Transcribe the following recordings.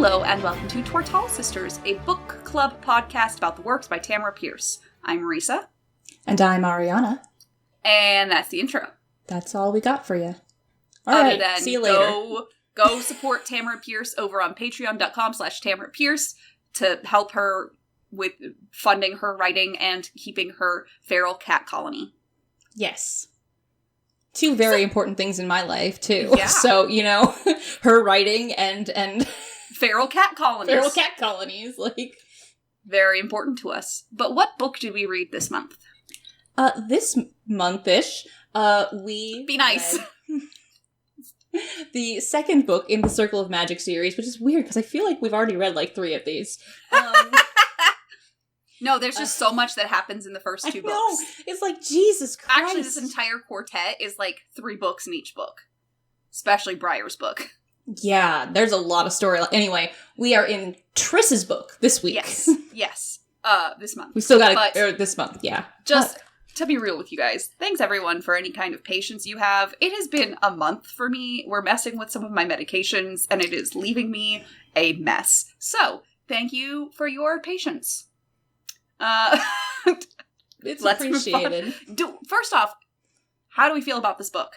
Hello and welcome to Tortall Sisters, a book club podcast about the works by Tamora Pierce. I'm Marisa. And I'm Ariana. And that's the intro. That's all we got for you. All right, see you later. Go support Tamora Pierce over on patreon.com/Tamora Pierce to help her with funding her writing and keeping her feral cat colony. Yes. Two very important things in my life, too. Yeah. So, her writing and feral cat colonies. Feral cat colonies, very important to us. But what book did we read this month? This month-ish, we Be nice. read the second book in the Circle of Magic series, which is weird because I feel like we've already read 3 of these. No, there's just so much that happens in the first 2 books. No, it's Jesus Christ. Actually, this entire quartet is 3 books in each book. Especially Briar's book. Yeah, there's a lot of story. Anyway, we are in Triss's book this week. Yes. This month. We still got this month, yeah. Just to be real with you guys, thanks everyone for any kind of patience you have. It has been a month for me. We're messing with some of my medications, and it is leaving me a mess. So, thank you for your patience. It's appreciated. First off, how do we feel about this book?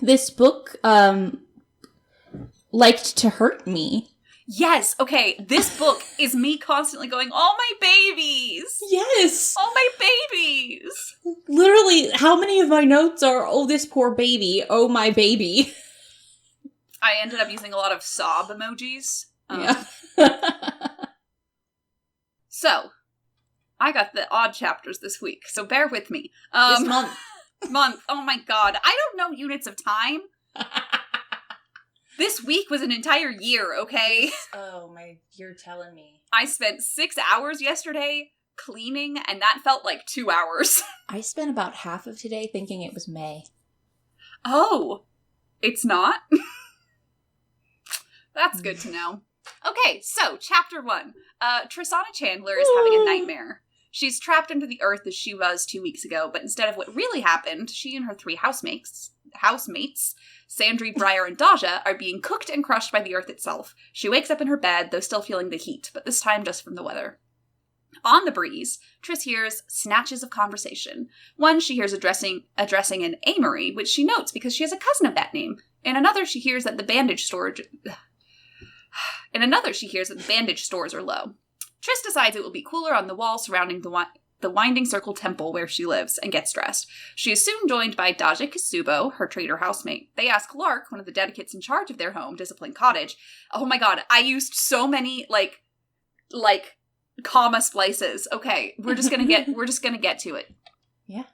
This book, liked to hurt me. Yes, okay, this book is me constantly going, oh my babies! Yes! Oh my babies! Literally, how many of my notes are, oh this poor baby, oh my baby? I ended up using a lot of sob emojis. Yeah. So, I got the odd chapters this week, so bear with me. This month. Oh my god, I don't know units of time. This week was an entire year, okay? You're telling me. I spent 6 hours yesterday cleaning, and that felt like 2 hours. I spent about half of today thinking it was May. Oh, it's not? That's good to know. Okay, so, chapter 1. Trissana Chandler is having a nightmare. She's trapped under the earth as she was 2 weeks ago, but instead of what really happened, she and her 3 housemates, Sandry, Briar, and Daja, are being cooked and crushed by the earth itself. She wakes up in her bed, though still feeling the heat, but this time just from the weather. On the breeze, Triss hears snatches of conversation. One she hears addressing an Amory, which she notes because she has a cousin of that name. In another, she hears that the bandage stores are low. Triss decides it will be cooler on the wall surrounding the Winding Circle Temple where she lives, and gets dressed. She is soon joined by Daja Kasubo, her trader housemate. They ask Lark, one of the dedicates in charge of their home, Discipline Cottage. Oh my god, I used so many, comma splices. Okay, we're just gonna get to it. Yeah.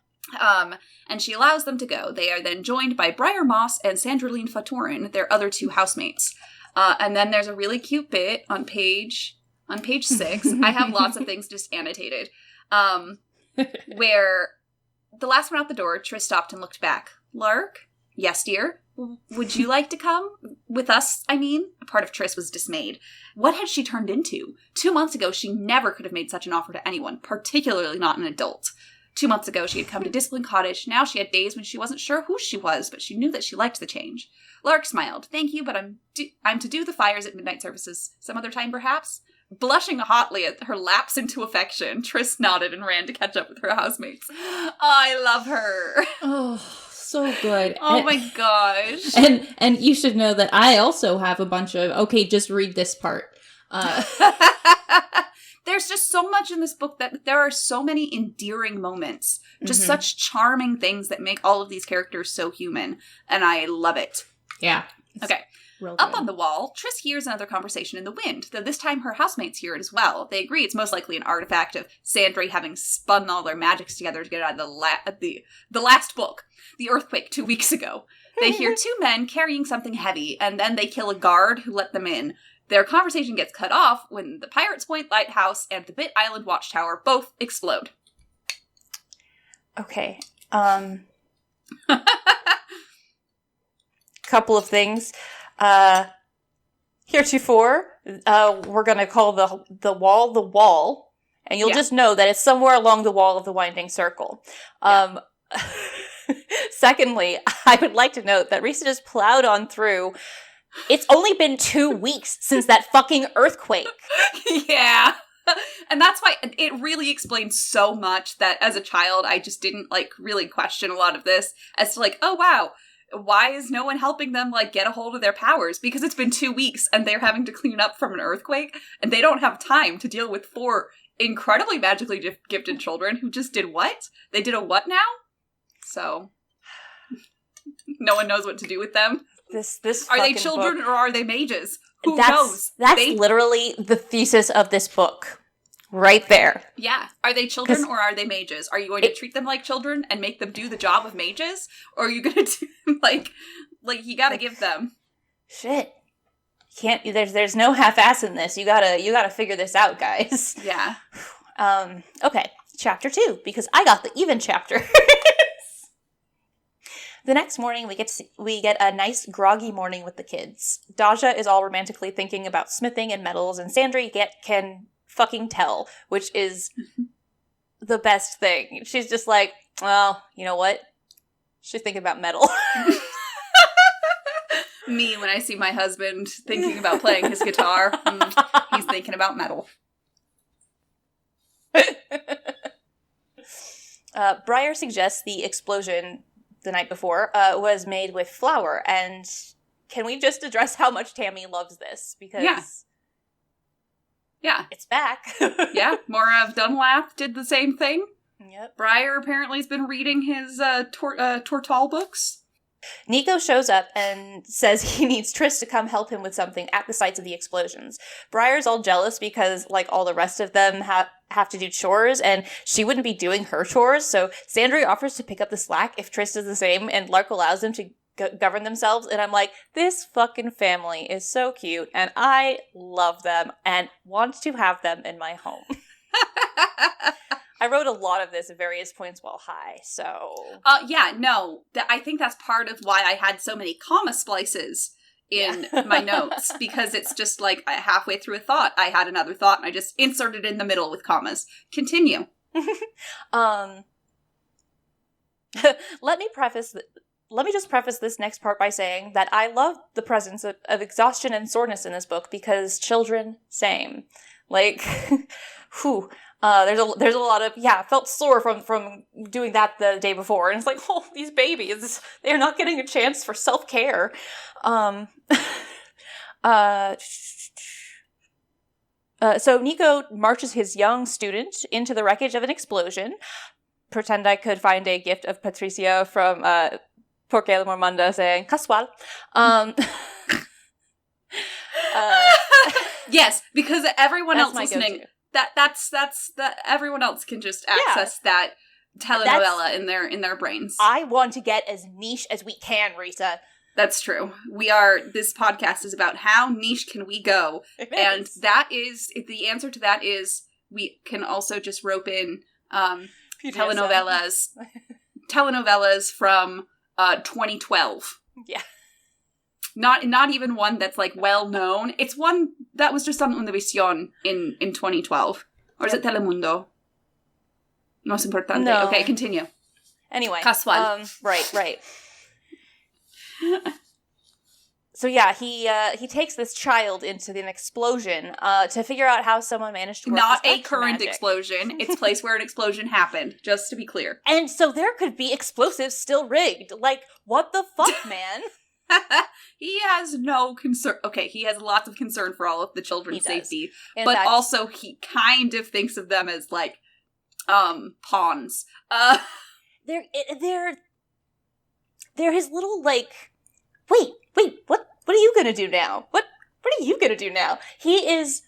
And she allows them to go. They are then joined by Briar Moss and Sandraline Fatorin, their other 2 housemates. And then there's a really cute bit on page 6. I have lots of things just annotated. Where the last one out the door, Triss stopped and looked back. Lark? Yes, dear? Would you like to come? With us, I mean? A part of Triss was dismayed. What had she turned into? 2 months ago, she never could have made such an offer to anyone, particularly not an adult. 2 months ago, she had come to Discipline Cottage. Now she had days when she wasn't sure who she was, but she knew that she liked the change. Lark smiled. Thank you, but I'm to do the fires at midnight services. Some other time, perhaps? Blushing hotly at her lapse into affection, Triss nodded and ran to catch up with her housemates. Oh, I love her. Oh, so good. Oh my gosh. And you should know that I also have a bunch of, okay, just read this part. There's just so much in this book that there are so many endearing moments. Just such charming things that make all of these characters so human. And I love it. Yeah. Okay. Up on the wall, Triss hears another conversation in the wind, though this time her housemates hear it as well. They agree it's most likely an artifact of Sandry having spun all their magics together to get out of the last book, the earthquake 2 weeks ago. They hear 2 men carrying something heavy, and then they kill a guard who let them in. Their conversation gets cut off when the Pirates Point Lighthouse and the Bit Island Watchtower both explode. Okay. Couple of things. Heretofore, we're going to call the wall, and you'll just know that it's somewhere along the wall of the Winding Circle. Secondly, I would like to note that Risa just plowed on through It's only been 2 weeks since that fucking earthquake. Yeah. And that's why it really explains so much that as a child, I just didn't, like, really question a lot of this as to, like, oh, wow, why is no one helping them, like, get a hold of their powers? Because it's been 2 weeks and they're having to clean up from an earthquake and they don't have time to deal with 4 incredibly magically gifted children who just did what? They did a what now? So, no one knows what to do with them. This Are they children book, or are they mages? Who knows? That's literally the thesis of this book. Right there. Yeah. Are they children or are they mages? Are you going to treat them like children and make them do the job of mages? Or are you going to do, like you gotta give them. Shit. Can't, there's no half-ass in this. You gotta figure this out, guys. Yeah. Okay. Chapter 2, because I got the even chapter. The next morning, we get a nice groggy morning with the kids. Daja is all romantically thinking about smithing and metals, and Sandry can fucking tell, which is the best thing. She's just like, well, you know what? She's thinking about metal. Me, when I see my husband thinking about playing his guitar, he's thinking about metal. Briar suggests the explosion the night before was made with flour, and can we just address how much Tammy loves this? Because yeah. It's back. Yeah, Maura of Dunlap did the same thing. Yep. Briar apparently has been reading his Tortall books. Nico shows up and says he needs Triss to come help him with something at the sites of the explosions. Briar's all jealous because, like, all the rest of them have to do chores, and she wouldn't be doing her chores, so Sandry offers to pick up the slack if Triss does the same, and Lark allows them to govern themselves, and I'm like, this fucking family is so cute, and I love them, and want to have them in my home. I wrote a lot of this at various points while high, so... I think that's part of why I had so many comma splices in my notes, because it's just like halfway through a thought, I had another thought, and I just inserted it in the middle with commas. Continue. Let me just preface this next part by saying that I love the presence of exhaustion and soreness in this book, because children, same. Like, whew. There's a lot of, I felt sore from doing that the day before, and it's like, oh, these babies, they're not getting a chance for self-care. So Nico marches his young student into the wreckage of an explosion. Pretend I could find a gift of Patricia from Porque el Mormanda saying, casual. Yes, because everyone else listening... Go-to. That's everyone else can just access that telenovela in their brains. I want to get as niche as we can, Rita. That's true. This podcast is about how niche can we go. And that is, the answer to that is, we can also just rope in telenovelas from 2012. Yeah. Not even one that's, like, well known. It's one that was just on Univision in 2012. Or is it Telemundo? No es importante. No. Okay, continue. Anyway. Casual. Right. So yeah, he takes this child into an explosion to figure out how someone managed to work Not this a current magic. explosion. It's a place where an explosion happened, just to be clear. And so there could be explosives still rigged. Like, what the fuck, man? He has no concern. Okay, he has lots of concern for all of the children's safety, but fact, also he kind of thinks of them as, like, pawns. They're his little, like, wait, what are you gonna do now? What are you gonna do now? He is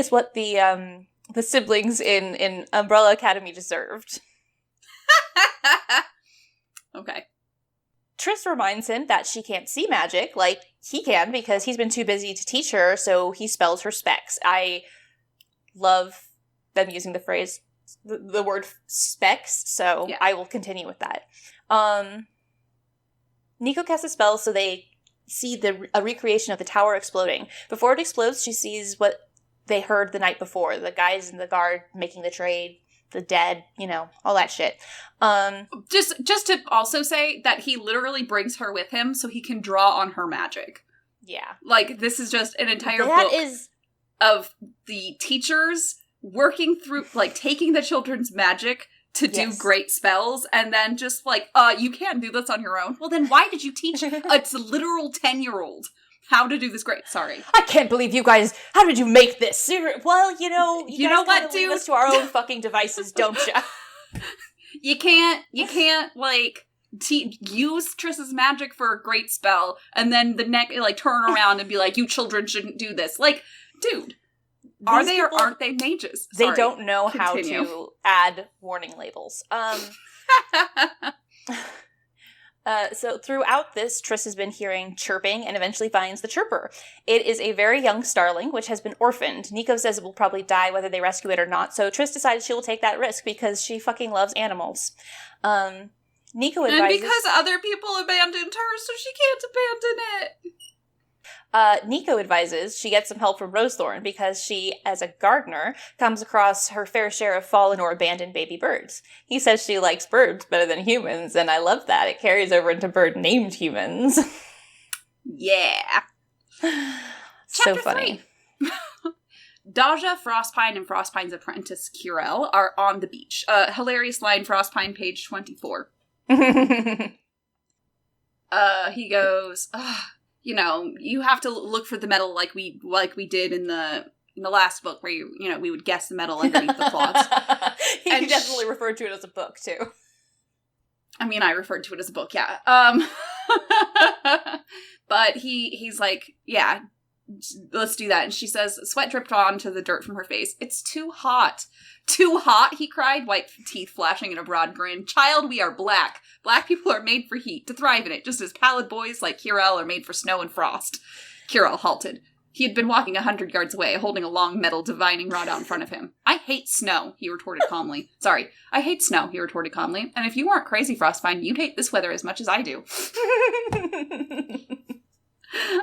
what the siblings in Umbrella Academy deserved. Okay. Triss reminds him that she can't see magic like he can because he's been too busy to teach her, so he spells her specs. I love them using the phrase, the word specs, so I will continue with that. Nico casts a spell so they see a recreation of the tower exploding. Before it explodes, she sees what they heard the night before, the guys in the guard making the trade, the dead, all that shit. Just to also say that he literally brings her with him so he can draw on her magic. Yeah. Like, this is just an entire book of the teachers working through, like, taking the children's magic to do great spells, and then just like, you can't do this on your own. Well, then why did you teach a literal 10-year-old how to do this great? Sorry. I can't believe you guys, how did you make this? Well, you know what, dude? Leave us to our own fucking devices, don't you? You can't, like, use Triss's magic for a great spell, and then turn around and be like, you children shouldn't do this. Like, dude. Are they or aren't they mages? Sorry. They don't know how to add warning labels. So throughout this, Triss has been hearing chirping and eventually finds the chirper. It is a very young starling, which has been orphaned. Nico says it will probably die whether they rescue it or not, so Triss decides she will take that risk because she fucking loves animals. Nico advises... And because other people abandoned her, so she can't abandon it. Nico advises she gets some help from Rosethorn because she, as a gardener, comes across her fair share of fallen or abandoned baby birds. He says she likes birds better than humans, and I love that. It carries over into bird-named humans. Yeah. So funny. Daja, Frostpine, and Frostpine's apprentice, Kirel, are on the beach. Hilarious line, Frostpine, page 24. He goes... you have to look for the metal like we did in the last book where we would guess the metal underneath the cloths. He definitely referred to it as a book too. I mean, I referred to it as a book, yeah. But he's like, yeah, let's do that. And she says, sweat dripped onto the dirt from her face. It's too hot. Too hot, he cried, white teeth flashing in a broad grin. Child, we are black. Black people are made for heat, to thrive in it, just as pallid boys like Kirel are made for snow and frost. Kirel halted. He had been walking 100 yards away, holding a long metal divining rod out in front of him. I hate snow, he retorted calmly. Sorry, I hate snow, he retorted calmly. And if you weren't crazy, Frostpine, you'd hate this weather as much as I do.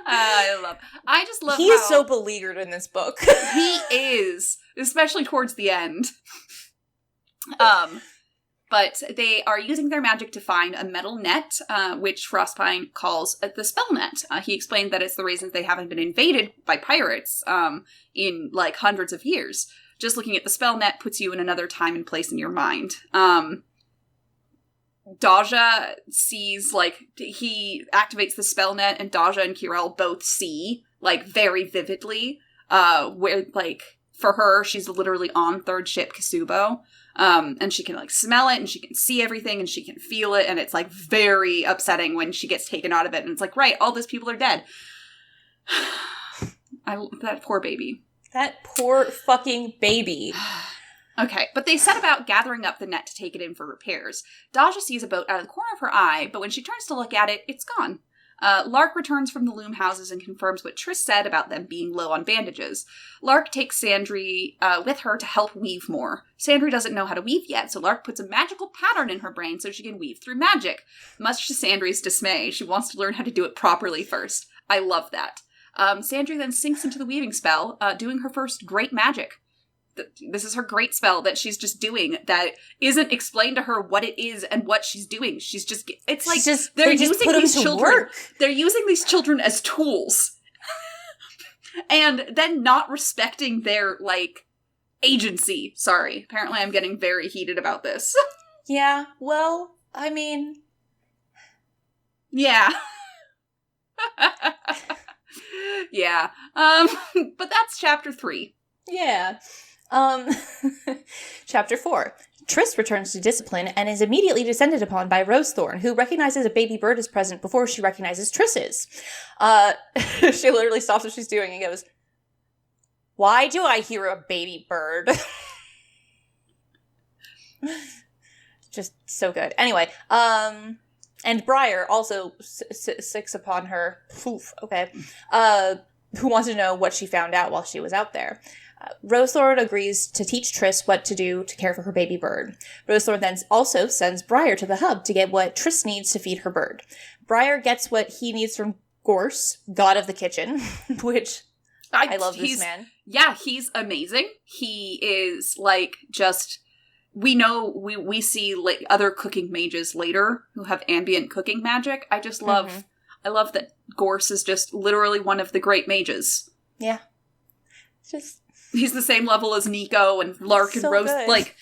I just love He is so beleaguered in this book. He is, especially towards the end. But they are using their magic to find a metal net, which Frostpine calls the spell net. He explained that it's the reason they haven't been invaded by pirates in, like, hundreds of years. Just looking at the spell net puts you in another time and place in your mind. Daja sees, like, he activates the spell net, and Daja and Kirel both see, like, very vividly, where, like, for her, she's literally on third ship Kasubo, and she can, like, smell it, and she can see everything, and she can feel it, and it's, like, very upsetting when she gets taken out of it, and it's like, right, all those people are dead. That poor baby. That poor fucking baby. Okay, but they set about gathering up the net to take it in for repairs. Daja sees a boat out of the corner of her eye, but when she turns to look at it, it's gone. Lark returns from the loom houses and confirms what Triss said about them being low on bandages. Lark takes Sandry with her to help weave more. Sandry doesn't know how to weave yet, so Lark puts a magical pattern in her brain so she can weave through magic. Much to Sandry's dismay, she wants to learn how to do it properly first. I love that. Sandry then sinks into the weaving spell, doing her first great magic. This is her great spell that she's just doing that isn't explained to her what it is and what she's doing. She's just, it's like, they're using these children. They're using these children as tools. And then not respecting their, like, agency. Sorry. Apparently I'm getting very heated about this. Yeah, well, I mean... Yeah. Yeah. But that's chapter 3. Yeah. Chapter 4. Triss returns to discipline and is immediately descended upon by Rosethorn, who recognizes a baby bird is present before she recognizes Triss's. She literally stops what she's doing and goes, "Why do I hear a baby bird?" Just so good. Anyway, and Briar also sicks upon her, who wants to know what she found out while she was out there. Rosethorn agrees to teach Triss what to do to care for her baby bird. Rosethorn then also sends Briar to the hub to get what Triss needs to feed her bird. Briar gets what he needs from Gorse, god of the kitchen, which I love this man. Yeah, he's amazing. He is, like, just we know we see like other cooking mages later who have ambient cooking magic. I just love I love that Gorse is just literally one of the great mages. Yeah. Just he's the same level as Nico and Lark so and Rose. good. Like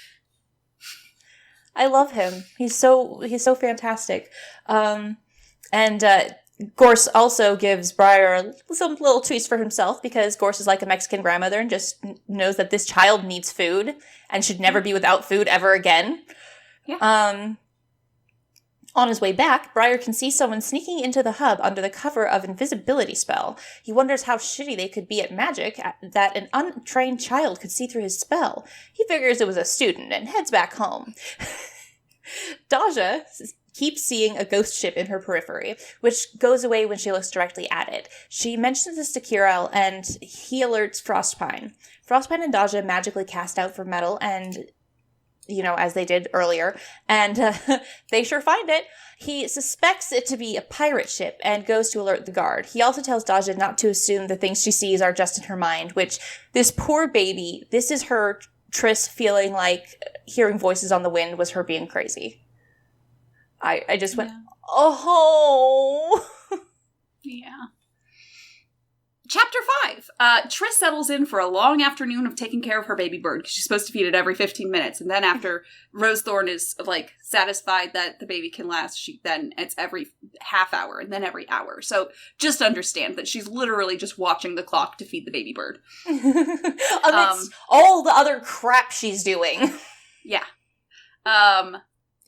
I love him. He's so fantastic. Gorse also gives Briar some little treats for himself because Gorse is like a Mexican grandmother and just knows that this child needs food and should never be without food ever again. Yeah. On his way back, Briar can see someone sneaking into the hub under the cover of invisibility spell. He wonders how shitty they could be at magic that an untrained child could see through his spell. He figures it was a student and heads back home. Daja keeps seeing a ghost ship in her periphery, which goes away when she looks directly at it. She mentions this to Kirel, and he alerts Frostpine. Frostpine and Daja magically cast out for metal, and, as they did earlier, and they sure find it. He suspects it to be a pirate ship and goes to alert the guard. He also tells Daja not to assume the things she sees are just in her mind, which, this poor baby, this is her Triss feeling like hearing voices on the wind was her being crazy. I just went, oh. Yeah. Chapter 5. Triss settles in for a long afternoon of taking care of her baby bird, because she's supposed to feed it every 15 minutes. And then after Rosethorn is, satisfied that the baby can last, then it's every half hour, and then every hour. So just understand that she's literally just watching the clock to feed the baby bird. Amidst all the other crap she's doing. Yeah.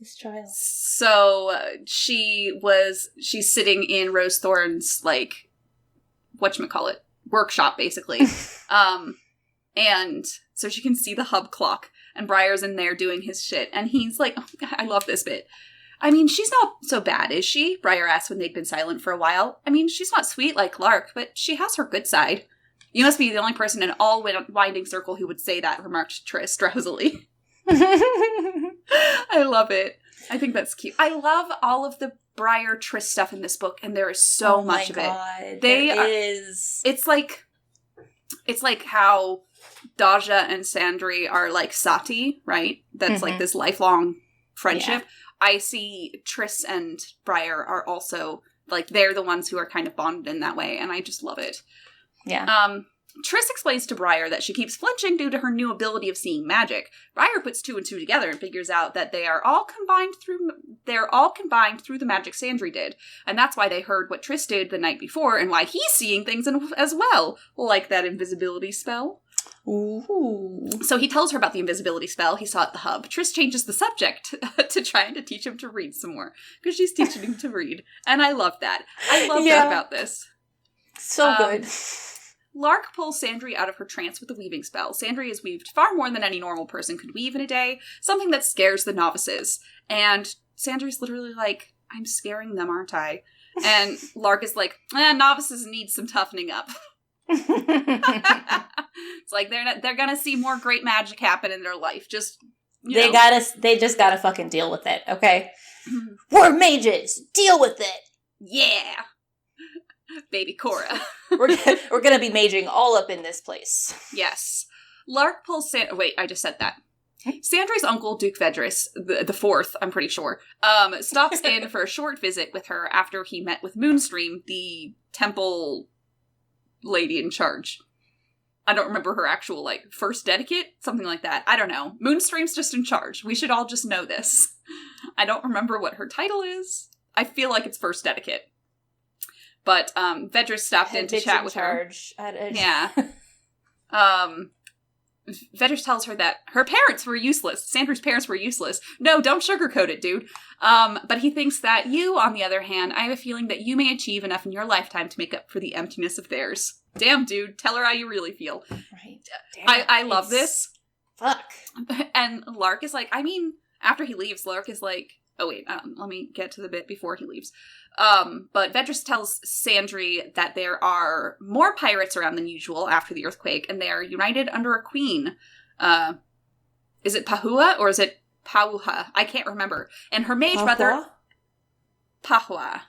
This child. So she's sitting in Rosethorn's, whatchamacallit, workshop, basically. And so she can see the hub clock, and Briar's in there doing his shit, and he's like, oh, I love this bit. I mean, she's not so bad, is she? Briar asked when they'd been silent for a while. I mean, she's not sweet like Lark, but she has her good side. You must be the only person in all Winding Circle who would say that, remarked Triss drowsily. I love it. I think that's cute. I love all of the Briar Triss stuff in this book, and there is so much of it. It's like how Daja and Sandry are like Sati, right? That's like this lifelong friendship. Yeah. I see Triss and Briar are also they're the ones who are kind of bonded in that way, and I just love it. Yeah. Triss explains to Briar that she keeps flinching due to her new ability of seeing magic. Briar puts two and two together and figures out that they're all combined through the magic Sandry did, and that's why they heard what Triss did the night before and why he's seeing things as well, like that invisibility spell. Ooh. So he tells her about the invisibility spell he saw at the hub. Triss changes the subject to trying to teach him to read some more, because she's teaching him to read, and I love that. I love that about this. So good. Lark pulls Sandry out of her trance with the weaving spell. Sandry has weaved far more than any normal person could weave in a day, something that scares the novices. And Sandry's literally like, I'm scaring them, aren't I? And Lark is like, novices need some toughening up. It's like they're gonna see more great magic happen in their life. Just they just gotta fucking deal with it, okay? We're mages! Deal with it! Yeah! Baby Cora. We're gonna be maging all up in this place. Yes. Lark pulls wait, I just said that. Sandry's uncle, Duke Vedris, the fourth, I'm pretty sure, stops in for a short visit with her after he met with Moonstream, the temple lady in charge. I don't remember her actual, first dedicate? Something like that. I don't know. Moonstream's just in charge. We should all just know this. I don't remember what her title is. I feel like it's first dedicate. But Vedris stopped in to chat with her. Yeah. Vedris tells her that her parents were useless. Sandry's parents were useless. No, don't sugarcoat it, dude. But he thinks that you, on the other hand, I have a feeling that you may achieve enough in your lifetime to make up for the emptiness of theirs. Damn, dude. Tell her how you really feel. Right. I love this. Fuck. And Lark is like, after he leaves, Lark is like, oh wait, let me get to the bit before he leaves. But Vedris tells Sandry that there are more pirates around than usual after the earthquake, and they are united under a queen. Is it Pahua or is it Pauha? I can't remember. And her mage brother... Pahua.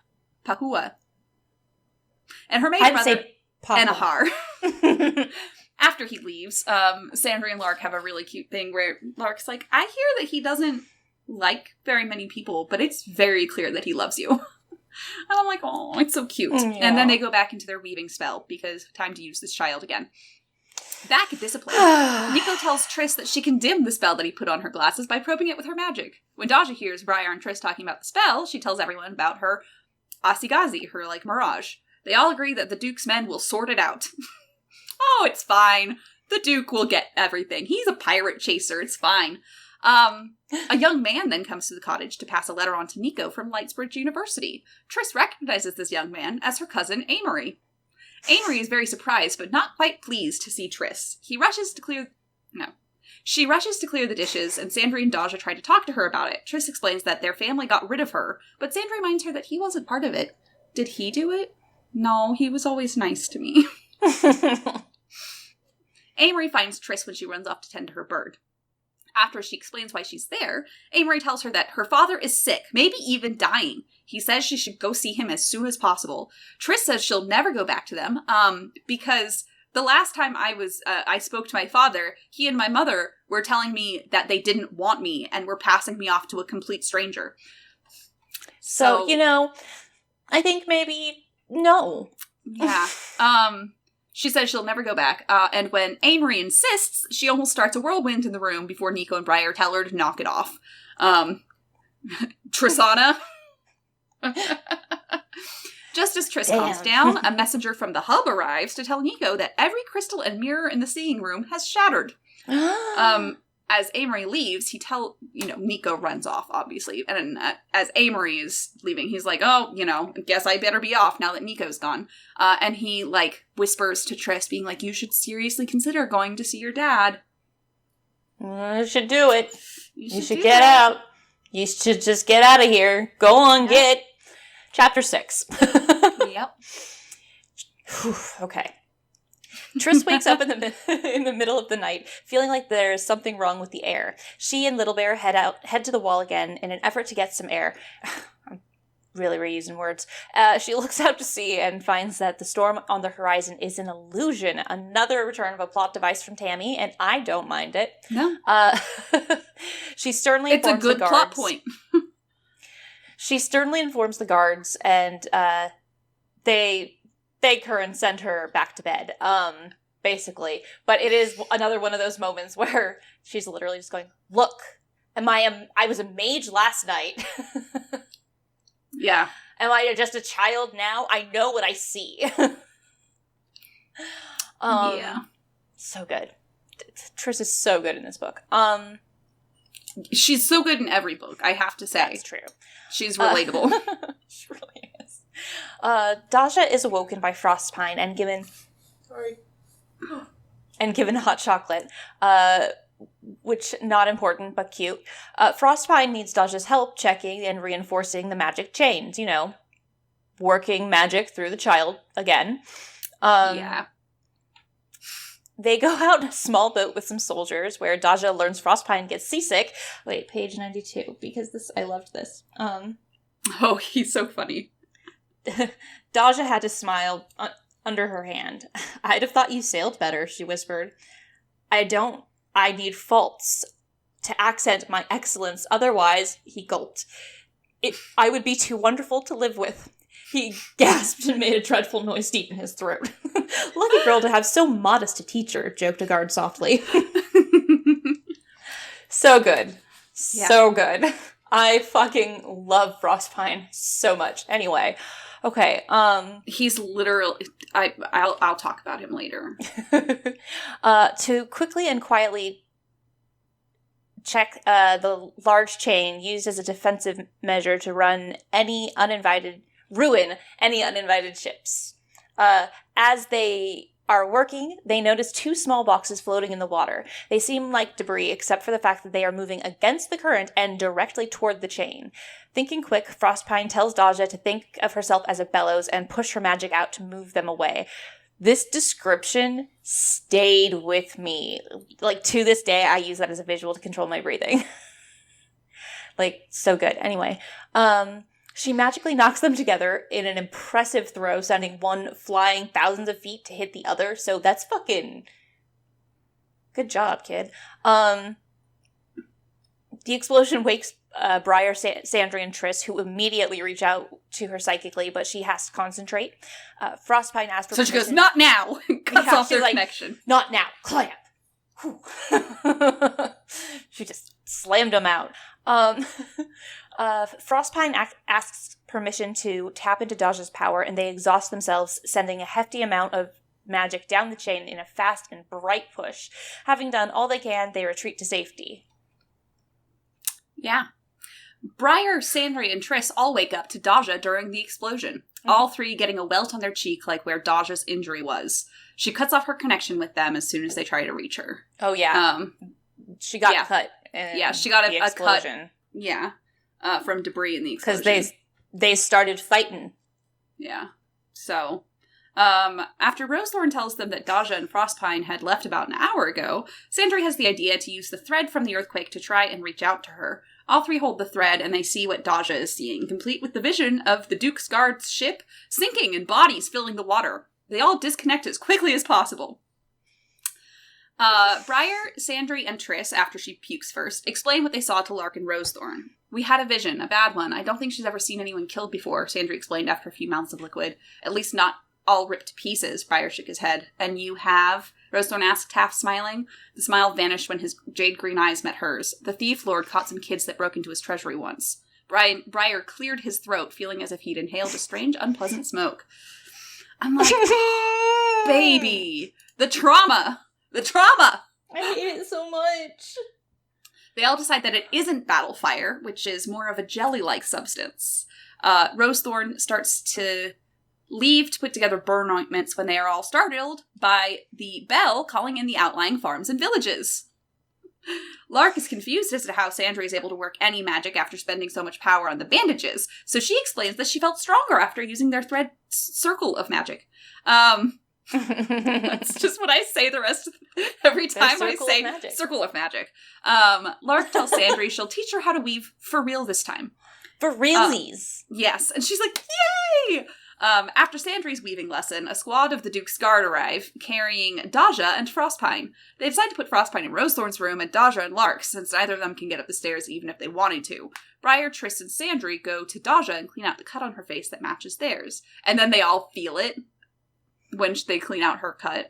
And her mage brother... Say Pahua. Enahar. After he leaves, Sandry and Lark have a really cute thing where Lark's like, I hear that he doesn't like very many people, but it's very clear that he loves you. And I'm like, oh, it's so cute. Yeah. And then they go back into their weaving spell because time to use this child again. Back at Discipline, Nico tells Triss that she can dim the spell that he put on her glasses by probing it with her magic. When Daja hears Briar and Triss talking about the spell, she tells everyone about her Asigazi, her, mirage. They all agree that the Duke's men will sort it out. Oh, it's fine. The Duke will get everything. He's a pirate chaser. It's fine. A young man then comes to the cottage to pass a letter on to Nico from Lightsbridge University. Triss recognizes this young man as her cousin Amory. Amory is very surprised, but not quite pleased to see Triss. She rushes to clear the dishes, and Sandry and Daja try to talk to her about it. Triss explains that their family got rid of her, but Sandry reminds her that he wasn't part of it. Did he do it? No, he was always nice to me. Amory finds Triss when she runs off to tend to her bird. After she explains why she's there, Amory tells her that her father is sick, maybe even dying. He says she should go see him as soon as possible. Triss says she'll never go back to them, because the last time I spoke to my father, he and my mother were telling me that they didn't want me and were passing me off to a complete stranger. So I think maybe no. Yeah. She says she'll never go back, and when Amory insists, she almost starts a whirlwind in the room before Nico and Briar tell her to knock it off. Trissana. Just as Triss calms down, a messenger from the hub arrives to tell Nico that every crystal and mirror in the seeing room has shattered. As Amory leaves, Nico runs off, obviously. And as Amory is leaving, he's like, oh, guess I better be off now that Nico's gone. And he, whispers to Triss, being like, you should seriously consider going to see your dad. You should do it. You should get out. You should just get out of here. Go on, get. Chapter 6. Yep. Okay. Triss wakes up in the middle of the night, feeling like there's something wrong with the air. She and Little Bear head to the wall again in an effort to get some air. I'm really reusing words. She looks out to sea and finds that the storm on the horizon is an illusion. Another return of a plot device from Tammy, and I don't mind it. No. She sternly informs the guards. It's a good plot point. She sternly informs the guards, and they beg her and send her back to bed, basically. But it is another one of those moments where she's literally just going, look, I was a mage last night. Yeah. Am I just a child now? I know what I see. Yeah. So good. Triss is so good in this book. She's so good in every book, I have to say. That's true. She's relatable. She really is. Daja is awoken by Frostpine and given hot chocolate, which not important but cute. Frostpine needs Daja's help checking and reinforcing the magic chains. Working magic through the child again. Yeah. They go out in a small boat with some soldiers where Daja learns Frostpine gets seasick. Wait, page 92, because I loved this. Oh, he's so funny. Daja had to smile under her hand. I'd have thought you sailed better, she whispered. I need faults to accent my excellence. Otherwise, he gulped. I would be too wonderful to live with. He gasped and made a dreadful noise deep in his throat. Lucky girl to have so modest a teacher, joked a guard softly. So good. Yeah. So good. I fucking love Frostpine so much. Anyway, okay. He's literally. I'll talk about him later. To quickly and quietly check the large chain used as a defensive measure to ruin any uninvited ships. As they are working, they notice 2 small boxes floating in the water. They seem like debris, except for the fact that they are moving against the current and directly toward the chain. Thinking quick, Frostpine tells Daja to think of herself as a bellows and push her magic out to move them away. This description stayed with me. To this day, I use that as a visual to control my breathing. So good. Anyway, she magically knocks them together in an impressive throw, sending one flying thousands of feet to hit the other. So that's fucking Good job, kid. The explosion wakes Briar, Sandry, and Triss, who immediately reach out to her psychically, but she has to concentrate. Frostpine asks for permission. So she goes, not now! Cuts off their connection. Not now. Clamp! She just slammed him out. Frostpine asks permission to tap into Daja's power, and they exhaust themselves, sending a hefty amount of magic down the chain in a fast and bright push. Having done all they can, they retreat to safety. Yeah. Briar, Sandry, and Triss all wake up to Daja during the explosion. Mm-hmm. All three getting a welt on their cheek like where Daja's injury was. She cuts off her connection with them as soon as they try to reach her. Oh, yeah. She got cut. She got a cut. Yeah. From debris in the explosion. Because they started fighting. Yeah. So, after Rosethorn tells them that Daja and Frostpine had left about an hour ago, Sandry has the idea to use the thread from the earthquake to try and reach out to her. All three hold the thread, and they see what Daja is seeing, complete with the vision of the Duke's Guard's ship sinking and bodies filling the water. They all disconnect as quickly as possible. Briar, Sandry, and Triss, after she pukes first, explain what they saw to Lark and Rosethorn. We had a vision, a bad one. I don't think she's ever seen anyone killed before, Sandry explained after a few mouths of liquid. At least not all ripped to pieces, Briar shook his head. And you have? Rosethorn asked, half smiling. The smile vanished when his jade green eyes met hers. The thief lord caught some kids that broke into his treasury once. Briar cleared his throat, feeling as if he'd inhaled a strange, unpleasant smoke. I'm like, baby! The trauma! The trauma! I hate it so much. They all decide that it isn't battle fire, which is more of a jelly-like substance. Rosethorn starts to leave to put together burn ointments when they are all startled by the bell calling in the outlying farms and villages. Lark is confused as to how Sandry is able to work any magic after spending so much power on the bandages, so she explains that she felt stronger after using their thread circle of magic. That's just what I say the rest of every time I say circle of magic. Lark tells Sandry she'll teach her how to weave for real this time. For realsies. Yes, and she's like, yay! After Sandry's weaving lesson, a squad of the Duke's Guard arrive, carrying Daja and Frostpine. They decide to put Frostpine in Rosethorn's room and Daja and Lark, since neither of them can get up the stairs even if they wanted to. Briar, Triss, and Sandry go to Daja and clean out the cut on her face that matches theirs. And then they all feel it when they clean out her cut.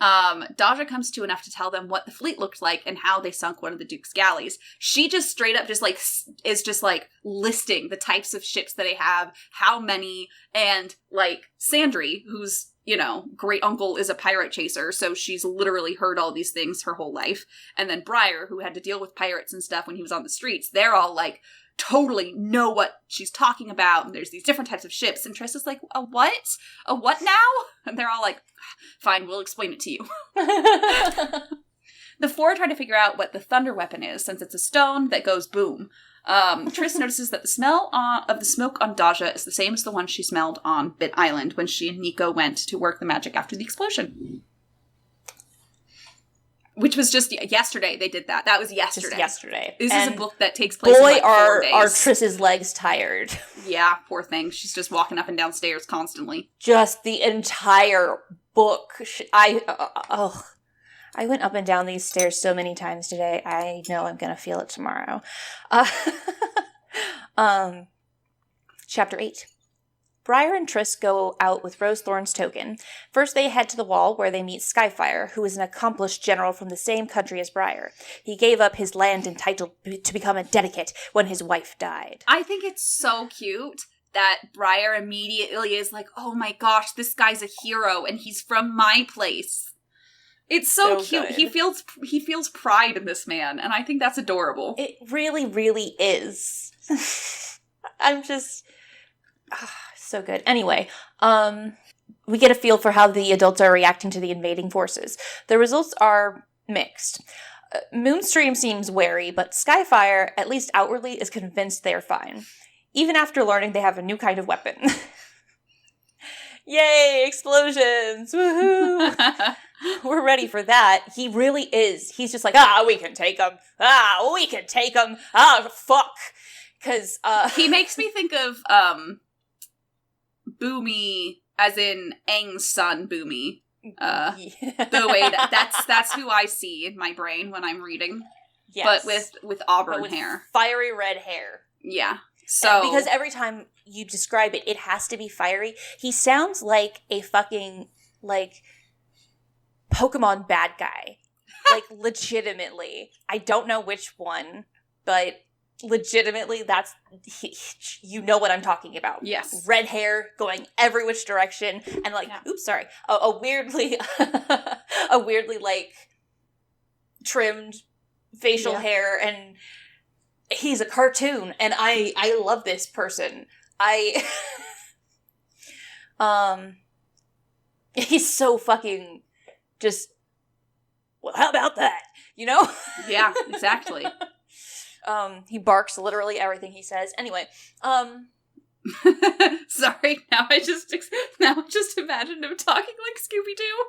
Daja comes to enough to tell them what the fleet looked like and how they sunk one of the Duke's galleys. She just straight up is just listing the types of ships that they have, how many, and Sandry, who's, great uncle is a pirate chaser, so she's literally heard all these things her whole life. And then Briar, who had to deal with pirates and stuff when he was on the streets, they're all totally know what she's talking about, and there's these different types of ships, and Triss is like, a what? A what now? And they're all like, fine, we'll explain it to you. The four try to figure out what the thunder weapon is, since it's a stone that goes boom. Triss notices that the smell of the smoke on Daja is the same as the one she smelled on Bit Island when she and Nico went to work the magic after the explosion. Which was just yesterday they did that. That was yesterday. Just yesterday. This is a book that takes place in 4 days. Are Triss's legs tired. Yeah, poor thing. She's just walking up and down stairs constantly. Just the entire book. I went up and down these stairs so many times today. I know I'm going to feel it tomorrow. Chapter 8. Briar and Triss go out with Rosethorn's token. First, they head to the wall where they meet Skyfire, who is an accomplished general from the same country as Briar. He gave up his land and title to become a dedicate when his wife died. I think it's so cute that Briar immediately is like, oh my gosh, this guy's a hero and he's from my place. It's so cute. Good. He feels pride in this man, and I think that's adorable. It really, really is. I'm just... so good. Anyway, we get a feel for how the adults are reacting to the invading forces. The results are mixed. Moonstream seems wary, but Skyfire, at least outwardly, is convinced they're fine. Even after learning they have a new kind of weapon. Yay, explosions! Woohoo! We're ready for that. He really is. He's just like, we can take them. We can take them. Fuck. Because, he makes me think of, Boomy, as in Aang's son, Boomy, The way that's who I see in my brain when I'm reading. Yes. But with auburn with hair. Fiery red hair. Yeah. So because every time you describe it, it has to be fiery. He sounds like a fucking, like, Pokemon bad guy. Like, legitimately. I don't know which one, but legitimately, you know what I'm talking about. Yes. Red hair going every which direction, and like, oops, sorry, a weirdly, like, trimmed facial hair, and he's a cartoon, and I love this person. He's so fucking just, well, how about that? You know? Yeah, exactly. He barks literally everything he says. Anyway, sorry, now I just imagined him talking like Scooby-Doo.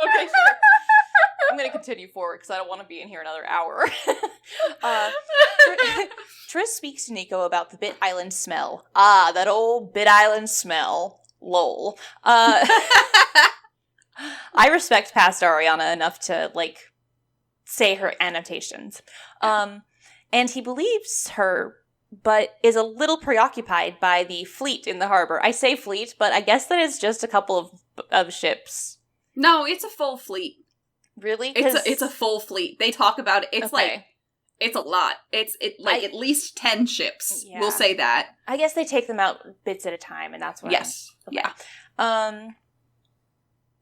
Okay, so I'm going to continue forward because I don't want to be in here another hour. Triss speaks to Nico about the Bit Island smell. Ah, that old Bit Island smell. Lol. I respect past Ariana enough to, like, say her annotations. And he believes her, but is a little preoccupied by the fleet in the harbor. I say fleet, but I guess that is just a couple of ships. No, it's a full fleet. Really? It's a full fleet. They talk about it. It's okay. like, it's a lot. It's at least 10 ships. Yeah. We'll say that. I guess they take them out bits at a time, and that's what yes. Okay. Yeah.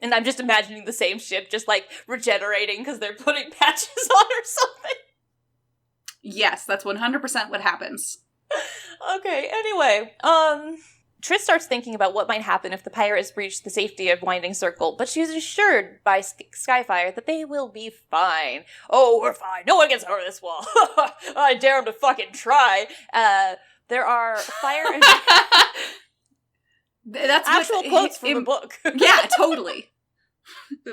And I'm just imagining the same ship just, like, regenerating because they're putting patches on or something. Yes, that's 100% what happens. Okay, anyway, Triss starts thinking about what might happen if the pirates breach the safety of Winding Circle, but she's assured by Skyfire that they will be fine. Oh, we're fine. No one gets over this wall. I dare them to fucking try. There are fire and... That's actual quotes from the book. Yeah, totally.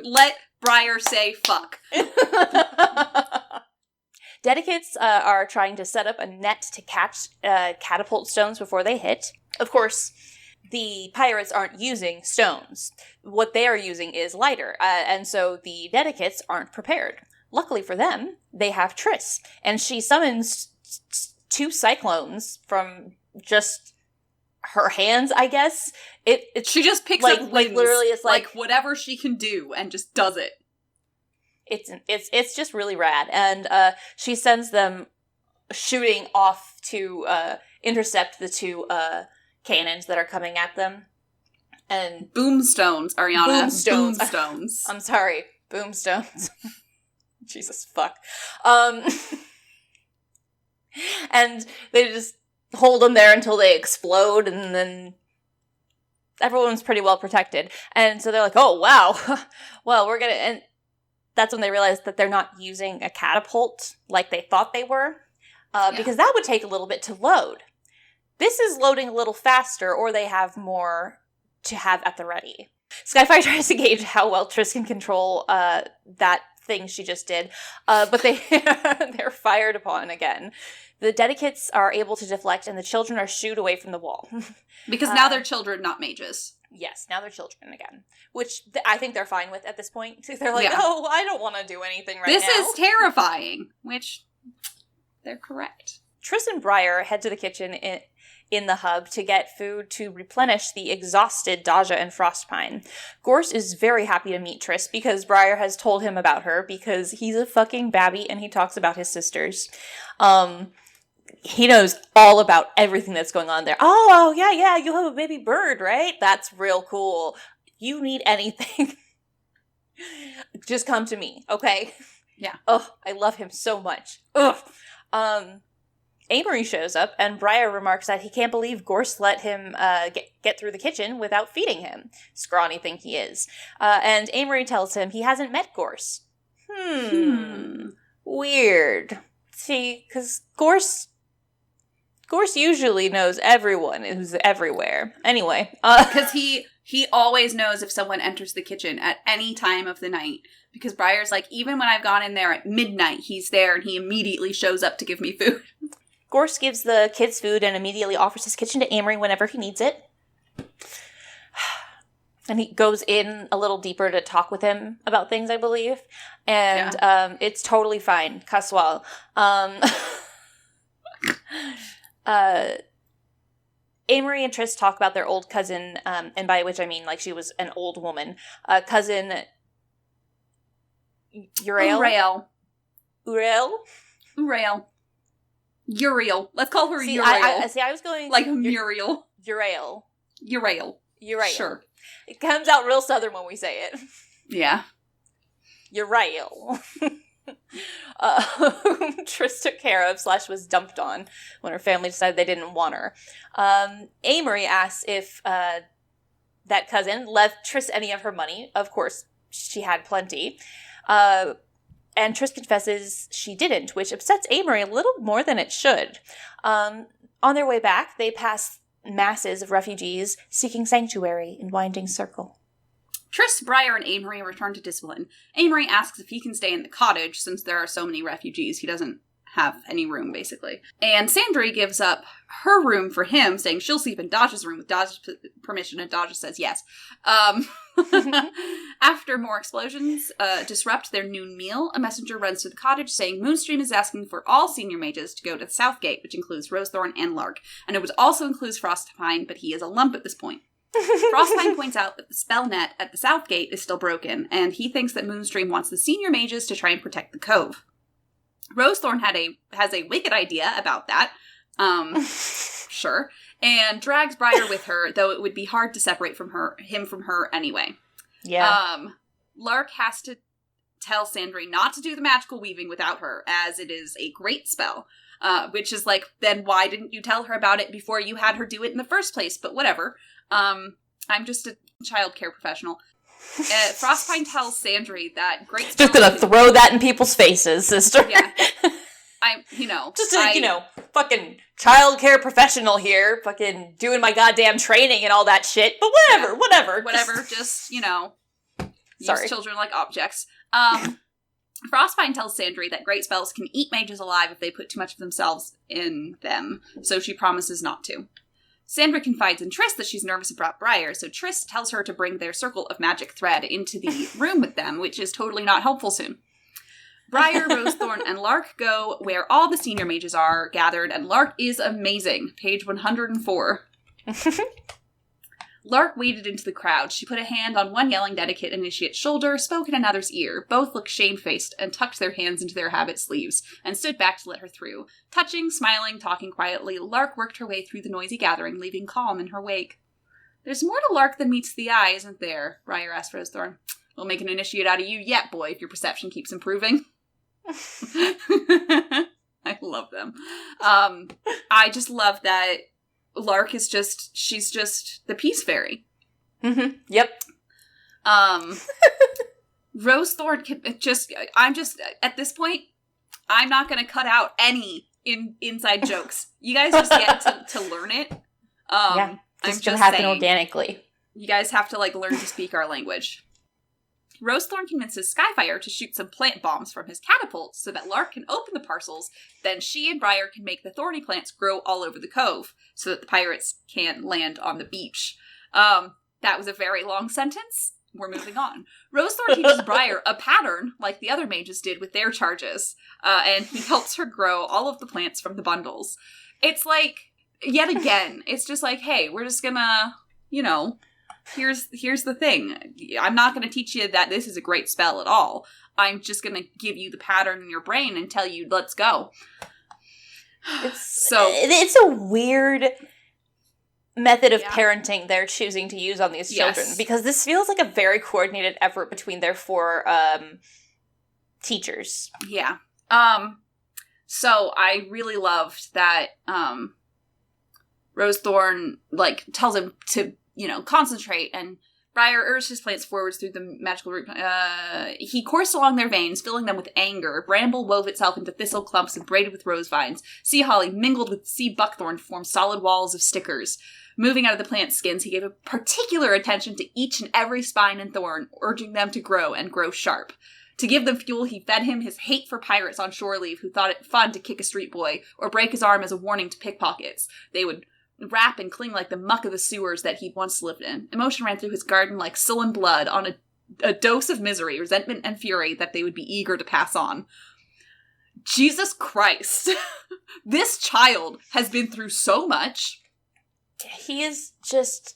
Let Briar say fuck. Dedicates are trying to set up a net to catch catapult stones before they hit. Of course, the pirates aren't using stones. What they are using is lighter, and so the Dedicates aren't prepared. Luckily for them, they have Triss, and she summons two cyclones from just her hands, I guess. She just picks like, up like literally, it's like whatever she can do and just does it. It's just really rad, and she sends them shooting off to intercept the two cannons that are coming at them. And boomstones, Ariana. Boomstones. Boomstones. I'm sorry, boomstones. Jesus fuck. And they just hold them there until they explode, and then everyone's pretty well protected. And so they're like, oh wow, well we're gonna. And that's when they realize that they're not using a catapult like they thought they were, because that would take a little bit to load. This is loading a little faster, or they have more to have at the ready. Skyfire tries to gauge how well Triss can control that thing she just did, but they're fired upon again. The Dedicates are able to deflect, and the children are shooed away from the wall. Because now they're children, not mages. Yes, now they're children again. Which I think they're fine with at this point. They're like, oh, I don't want to do anything right now. This is terrifying. Which, they're correct. Triss and Briar head to the kitchen in the hub to get food to replenish the exhausted Daja and Frostpine. Gorse is very happy to meet Triss because Briar has told him about her because he's a fucking babby and he talks about his sisters. He knows all about everything that's going on there. Oh, yeah, you have a baby bird, right? That's real cool. You need anything, just come to me, okay? Yeah. Oh, I love him so much. Ugh. Amory shows up, and Briar remarks that he can't believe Gorse let him get through the kitchen without feeding him. Scrawny thing he is. And Amory tells him he hasn't met Gorse. Weird. See, because Gorse usually knows everyone who's everywhere. Anyway. Because he always knows if someone enters the kitchen at any time of the night. Because Briar's like, even when I've gone in there at midnight, he's there and he immediately shows up to give me food. Gorse gives the kids food and immediately offers his kitchen to Amory whenever he needs it. And he goes in a little deeper to talk with him about things, I believe. And it's totally fine. Casual. Amory and Triss talk about their old cousin, and by which I mean, like, she was an old woman. Cousin Uriel. Uriel. Let's call her Uriel. I was going... Like Muriel. Uriel. Sure. It comes out real southern when we say it. Yeah. Uriel. Triss took care of / was dumped on when her family decided they didn't want her. Amory asks if that cousin left Triss any of her money. Of course, she had plenty. And Triss confesses she didn't, which upsets Amory a little more than it should. On their way back, they pass masses of refugees seeking sanctuary in Winding Circle. Triss, Briar, and Amory return to Discipline. Amory asks if he can stay in the cottage since there are so many refugees. He doesn't have any room, basically. And Sandry gives up her room for him, saying she'll sleep in Dodge's room with Dodge's permission, and Dodge says yes. After more explosions disrupt their noon meal, a messenger runs to the cottage saying Moonstream is asking for all senior mages to go to the South Gate, which includes Rosethorn and Lark, and it would also include Frostpine, but he is a lump at this point. Frostpine points out that the spell net at the South Gate is still broken, and he thinks that Moonstream wants the senior mages to try and protect the cove. Rosethorn has a wicked idea about that, sure, and drags Briar with her, though it would be hard to separate him from her anyway. Yeah. Lark has to tell Sandry not to do the magical weaving without her, as it is a great spell. Which is like, then why didn't you tell her about it before you had her do it in the first place? But whatever. I'm just a childcare professional. Frostpine tells Sandry that great spell... Just gonna throw that in people's faces, sister. Yeah. Fucking childcare professional here, fucking doing my goddamn training and all that shit. But whatever. Just, Sorry. Use children like objects. Frostpine tells Sandry that great spells can eat mages alive if they put too much of themselves in them, so she promises not to. Sandry confides in Triss that she's nervous about Briar, so Triss tells her to bring their circle of magic thread into the room with them, which is totally not helpful soon. Briar, Rosethorn, and Lark go where all the senior mages are gathered, and Lark is amazing. Page 104. Lark waded into the crowd. She put a hand on one yelling dedicate initiate's shoulder, spoke in another's ear. Both looked shamefaced and tucked their hands into their habit sleeves, and stood back to let her through. Touching, smiling, talking quietly, Lark worked her way through the noisy gathering, leaving calm in her wake. There's more to Lark than meets the eye, isn't there? Briar asked Rosethorn. We'll make an initiate out of you yet, boy, if your perception keeps improving. I love them. I just love that Lark is she's just the peace fairy. Mm-hmm. Yep. Rosethorn I'm just, at this point, I'm not going to cut out any inside jokes. You guys just get to learn it. Yeah, it's going to happen organically. You guys have to, learn to speak our language. Rosethorn convinces Skyfire to shoot some plant bombs from his catapult so that Lark can open the parcels, then she and Briar can make the thorny plants grow all over the cove so that the pirates can't land on the beach. That was a very long sentence. We're moving on. Rosethorn teaches Briar a pattern like the other mages did with their charges, and he helps her grow all of the plants from the bundles. It's like, yet again, it's just like, hey, we're just gonna, here's the thing. I'm not going to teach you that this is a great spell at all. I'm just going to give you the pattern in your brain and tell you, let's go. It's a weird method of parenting they're choosing to use on these children, because this feels like a very coordinated effort between their 4 teachers. Yeah. So I really loved that Rosethorn tells him to concentrate, and Briar urged his plants forwards through the magical root. He coursed along their veins, filling them with anger. Bramble wove itself into thistle clumps and braided with rose vines. Sea holly mingled with sea buckthorn to form solid walls of stickers. Moving out of the plant skins, he gave a particular attention to each and every spine and thorn, urging them to grow and grow sharp. To give them fuel, he fed him his hate for pirates on shore leave who thought it fun to kick a street boy or break his arm as a warning to pickpockets. They would wrap and cling like the muck of the sewers that he'd once lived in. Emotion ran through his garden like sullen blood on a dose of misery, resentment, and fury that they would be eager to pass on. Jesus Christ. This child has been through so much. He is just...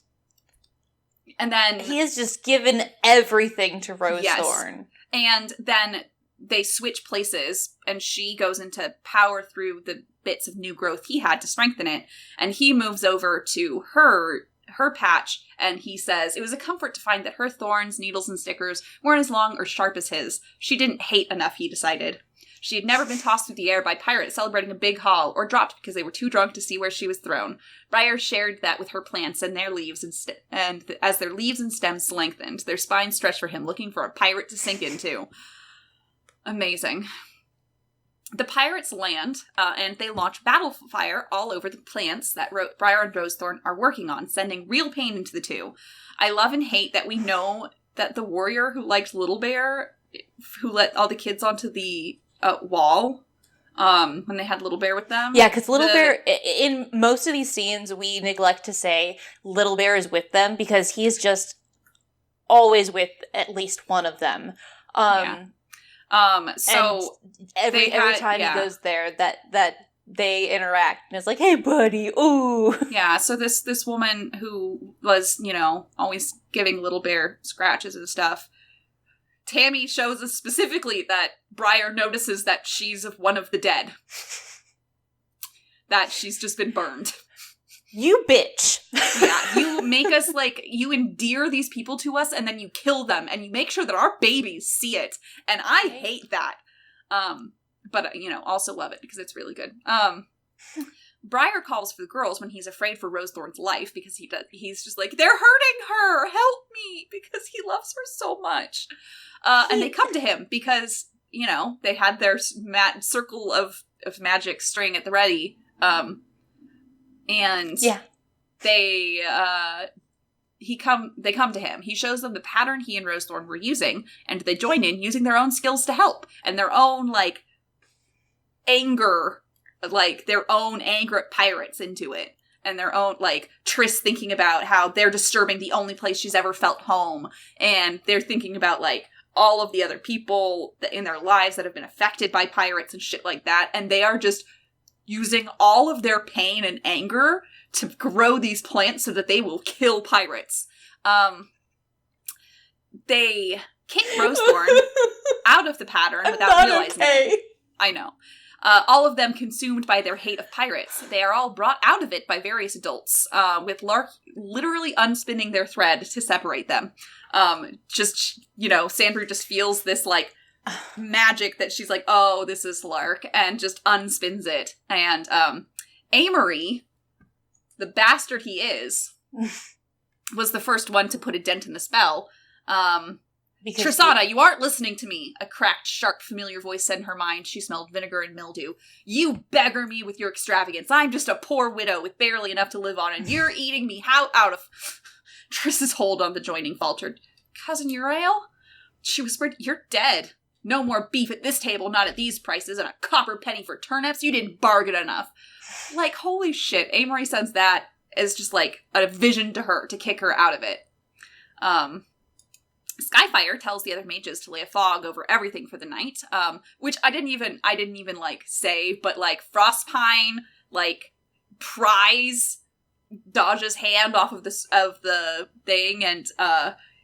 And then... He has just given everything to Rosethorn. Yes. And then they switch places, and she goes in to power through the bits of new growth he had to strengthen it, and he moves over to her patch, and he says, it was a comfort to find that her thorns, needles, and stickers weren't as long or sharp as his. She didn't hate enough, he decided. She had never been tossed through the air by pirates celebrating a big haul, or dropped because they were too drunk to see where she was thrown. Briar shared that with her plants and their leaves, and as their leaves and stems lengthened, their spines stretched for him, looking for a pirate to sink into. Amazing. The pirates land, and they launch battle fire all over the plants that Briar and Rosethorn are working on, sending real pain into the two. I love and hate that we know that the warrior who liked Little Bear, who let all the kids onto the wall, when they had Little Bear with them. Yeah, because Little Bear, in most of these scenes, we neglect to say Little Bear is with them, because he is just always with at least one of them. So every time he goes there, that they interact, and it's like, hey buddy, ooh. Yeah, so this woman who was, always giving Little Bear scratches and stuff, Tammy shows us specifically that Briar notices that she's one of the dead. That she's just been burned. You bitch. Yeah, you make us, you endear these people to us, and then you kill them, and you make sure that our babies see it. And I hate that. But, also love it, because it's really good. Briar calls for the girls when he's afraid for Rosethorn's life, because he's just like, they're hurting her! Help me! Because he loves her so much. And they come to him, because, they had their circle of magic string at the ready. And yeah. They come to him. He shows them the pattern he and Rosethorn were using, and they join in using their own skills to help, and their own, anger, their own anger at pirates into it, and their own, Triss thinking about how they're disturbing the only place she's ever felt home, and they're thinking about, all of the other people in their lives that have been affected by pirates and shit like that, and they are just using all of their pain and anger to grow these plants so that they will kill pirates. They kick Rosethorn out of the pattern without realizing it. I know. All of them consumed by their hate of pirates. They are all brought out of it by various adults, with Lark literally unspinning their thread to separate them. Sandra just feels this, magic that she's like, oh, this is Lark, and just unspins it. And Amory, the bastard he is, was the first one to put a dent in the spell. Trissana, you aren't listening to me, a cracked, sharp, familiar voice said in her mind. She smelled vinegar and mildew. You beggar me with your extravagance. I'm just a poor widow with barely enough to live on, and you're eating me out of... Triss's hold on the joining faltered. Cousin Uriel? She whispered, you're dead. No more beef at this table, not at these prices, and a copper penny for turnips? You didn't bargain enough. Holy shit, Amory sends that as just, a vision to her, to kick her out of it. Skyfire tells the other mages to lay a fog over everything for the night, which I didn't even say, but, Frostpine, pries Dodge's hand off of the thing, and,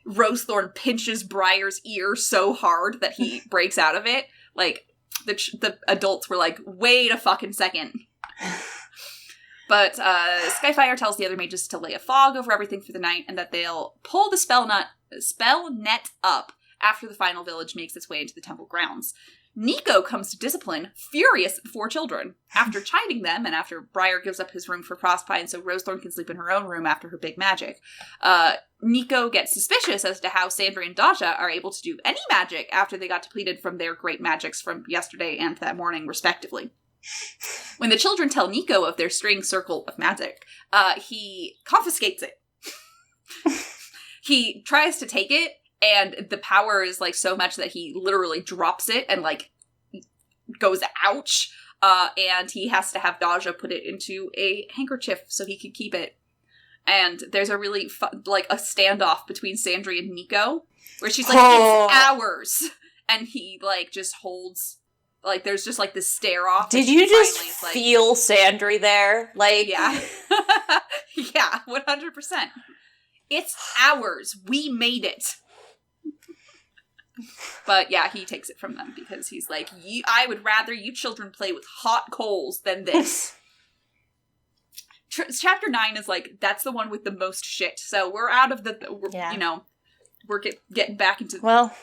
Rosethorn pinches Briar's ear so hard that he breaks out of it. The adults were like, wait a fucking second. But Skyfire tells the other mages to lay a fog over everything for the night, and that they'll pull the spell net up after the final village makes its way into the temple grounds. Nico comes to discipline, furious at the four children. After chiding them, and after Briar gives up his room for Frostpine so Rosethorn can sleep in her own room after her big magic, Nico gets suspicious as to how Sandra and Daja are able to do any magic after they got depleted from their great magics from yesterday and that morning, respectively. When the children tell Nico of their string circle of magic, he confiscates it. He tries to take it, and the power is so much that he literally drops it and goes ouch. and he has to have Daja put it into a handkerchief so he could keep it. And there's a really a standoff between Sandry and Nico, where she's like, it's ours, and he just holds, there's just this stare off. Did you just feel Sandry there? Yeah. Yeah, 100%. It's ours. We made it. But yeah, he takes it from them because he's like, I would rather you children play with hot coals than this. Chapter 9 is that's the one with the most shit. So we're out of we're getting back into... Well,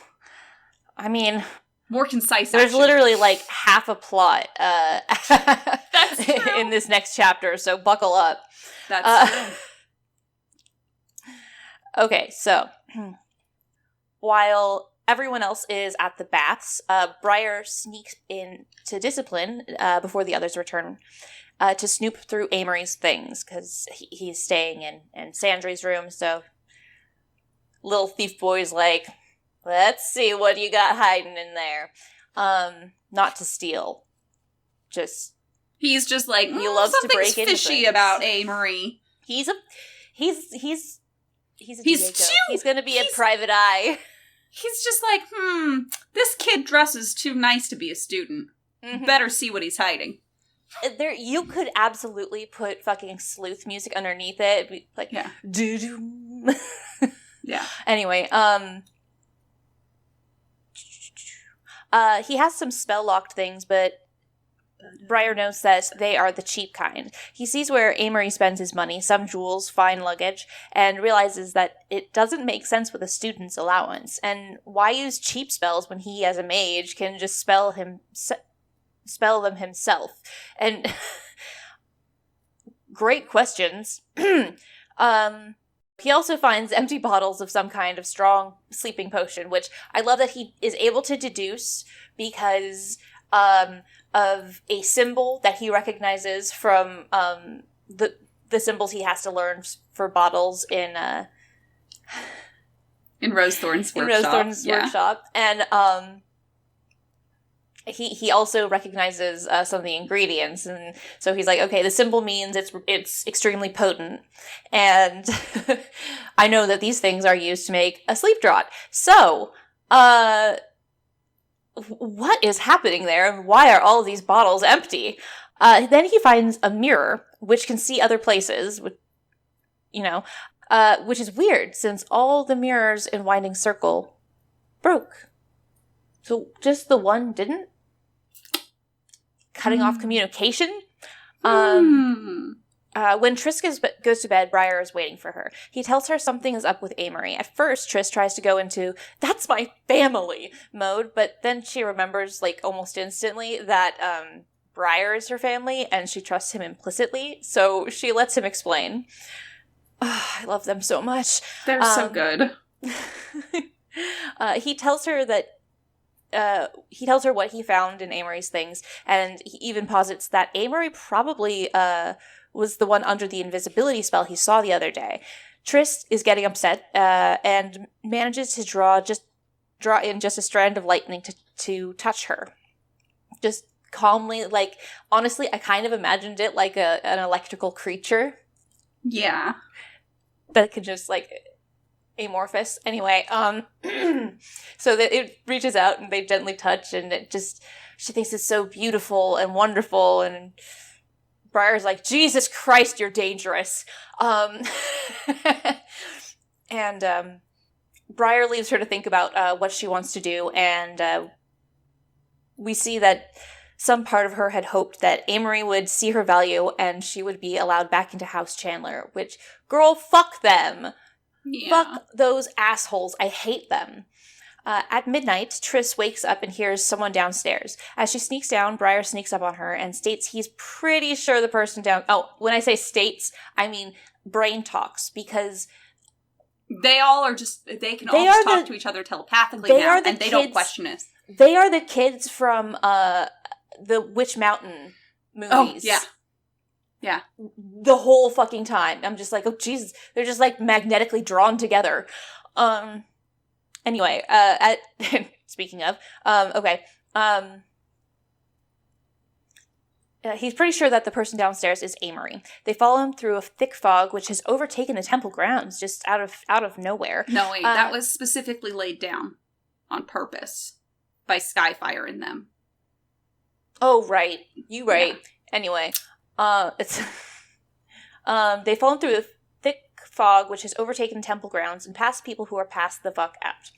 I mean... More concise There's action. literally half a plot That's true. in this next chapter, so buckle up. That's true. Okay, so while everyone else is at the baths, Briar sneaks in to discipline before the others return to snoop through Amory's things, because he's staying in Sandry's room, so little thief boy's like, let's see what you got hiding in there. Not to steal. He's just he loves to break into fishy things. About Amory. He's a Diego. He's gonna be a private eye. He's just this kid dresses too nice to be a student. Mm-hmm. Better see what he's hiding. There, you could absolutely put fucking sleuth music underneath it. Yeah. Doo-doo. Yeah. Anyway, he has some spell-locked things, but Briar knows that they are the cheap kind. He sees where Amory spends his money, some jewels, fine luggage, and realizes that it doesn't make sense with a student's allowance. And why use cheap spells when he, as a mage, can just spell them himself? And great questions. He also finds empty bottles of some kind of strong sleeping potion, which I love that he is able to deduce because of a symbol that he recognizes from the symbols he has to learn for bottles in Rose Thorn's workshop. In Rose Thorn's workshop. And he also recognizes some of the ingredients, and so he's like, okay, the symbol means it's extremely potent, and I know that these things are used to make a sleep draught. So, what is happening there, and why are all of these bottles empty? Then he finds a mirror, which can see other places, which is weird, since all the mirrors in Winding Circle broke. So just the one didn't? Cutting off communication? When Triss goes to bed, Briar is waiting for her. He tells her something is up with Amory. At first, Triss tries to go into, that's my family mode, but then she remembers, almost instantly that Briar is her family, and she trusts him implicitly, so she lets him explain. I love them so much. They're so good. He tells her what he found in Amory's things, and he even posits that Amory probably was the one under the invisibility spell he saw the other day. Triss is getting upset and manages to draw in just a strand of lightning to touch her. Just calmly, honestly, I kind of imagined it like an electrical creature. Yeah. That could just, amorphous. Anyway, so that it reaches out and they gently touch, and she thinks it's so beautiful and wonderful, and Briar's like, Jesus Christ, you're dangerous. And Briar leaves her to think about what she wants to do, and we see that some part of her had hoped that Amory would see her value and she would be allowed back into House Chandler, which, girl, fuck them. Yeah. Fuck those assholes. I hate them. At midnight, Triss wakes up and hears someone downstairs. As she sneaks down, Briar sneaks up on her and states he's pretty sure the person down... Oh, when I say states, I mean brain talks, because... They all are just... They can all just talk to each other telepathically now, and they don't question us. They are the kids from the Witch Mountain movies. Oh, yeah. Yeah. The whole fucking time. I'm just like, oh, Jesus. They're just, magnetically drawn together. Anyway, speaking of, okay. He's pretty sure that the person downstairs is Amory. They follow him through a thick fog, which has overtaken the temple grounds just out of nowhere. No, wait, that was specifically laid down on purpose by Skyfire in them. Oh, right. You right. Yeah. Anyway, it's they follow him through a thick fog, which has overtaken temple grounds, and past people who are passed the fuck out.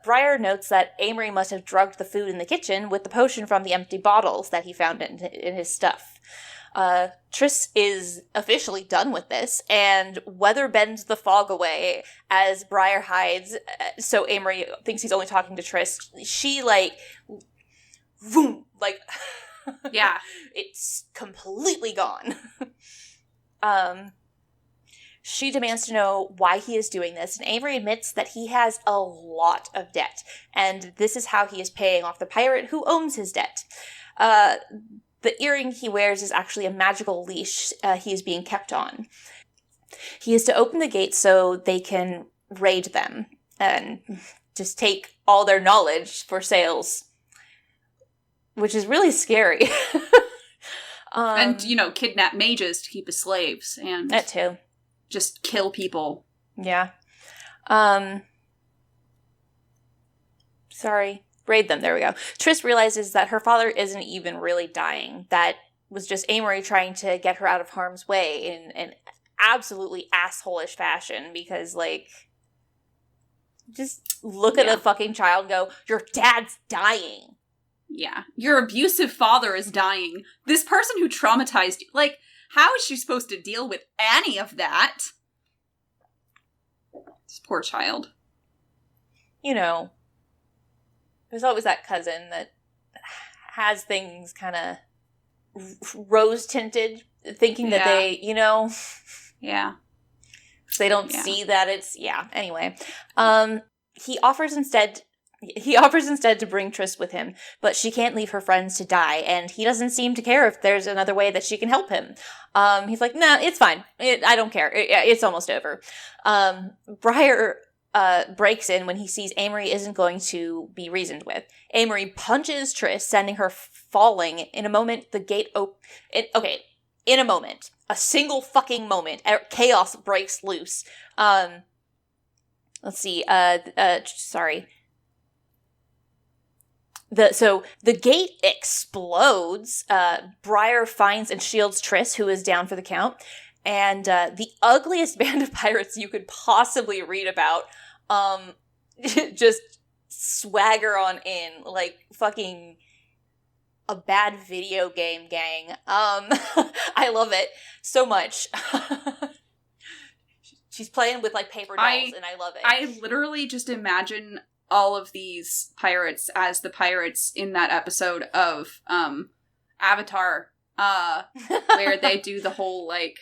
Briar notes that Amory must have drugged the food in the kitchen with the potion from the empty bottles that he found in his stuff. Triss is officially done with this, and weather bends the fog away as Briar hides, so Amory thinks he's only talking to Triss. She, boom, yeah. It's completely gone. She demands to know why he is doing this, and Amory admits that he has a lot of debt, and this is how he is paying off the pirate who owns his debt. The earring he wears is actually a magical leash he is being kept on. He is to open the gate so they can raid them, and just take all their knowledge for sales, which is really scary. And, kidnap mages to keep as slaves, and... That too. Just kill people. Yeah. Sorry. Raid them. There we go. Triss realizes that her father isn't even really dying. That was just Amory trying to get her out of harm's way in an absolutely asshole-ish fashion because, just look at a fucking child and go, your dad's dying. Yeah. Your abusive father is dying. This person who traumatized you, how is she supposed to deal with any of that? This poor child. There's always that cousin that has things kind of rose-tinted, thinking that they, Yeah. They don't see that it's, anyway. He offers instead to bring Triss with him, but she can't leave her friends to die, and he doesn't seem to care if there's another way that she can help him. He's like, nah, it's fine. I don't care. It's almost over. Briar breaks in when he sees Amory isn't going to be reasoned with. Amory punches Triss, sending her falling. In a moment, the gate in a moment. A single fucking moment. Chaos breaks loose. Let's see. Sorry. The gate explodes. Briar finds and shields Triss, who is down for the count. And the ugliest band of pirates you could possibly read about just swagger on in like fucking a bad video game gang. I love it so much. She's playing with paper dolls and I love it. I literally just imagine all of these pirates as the pirates in that episode of Avatar where they do the whole it's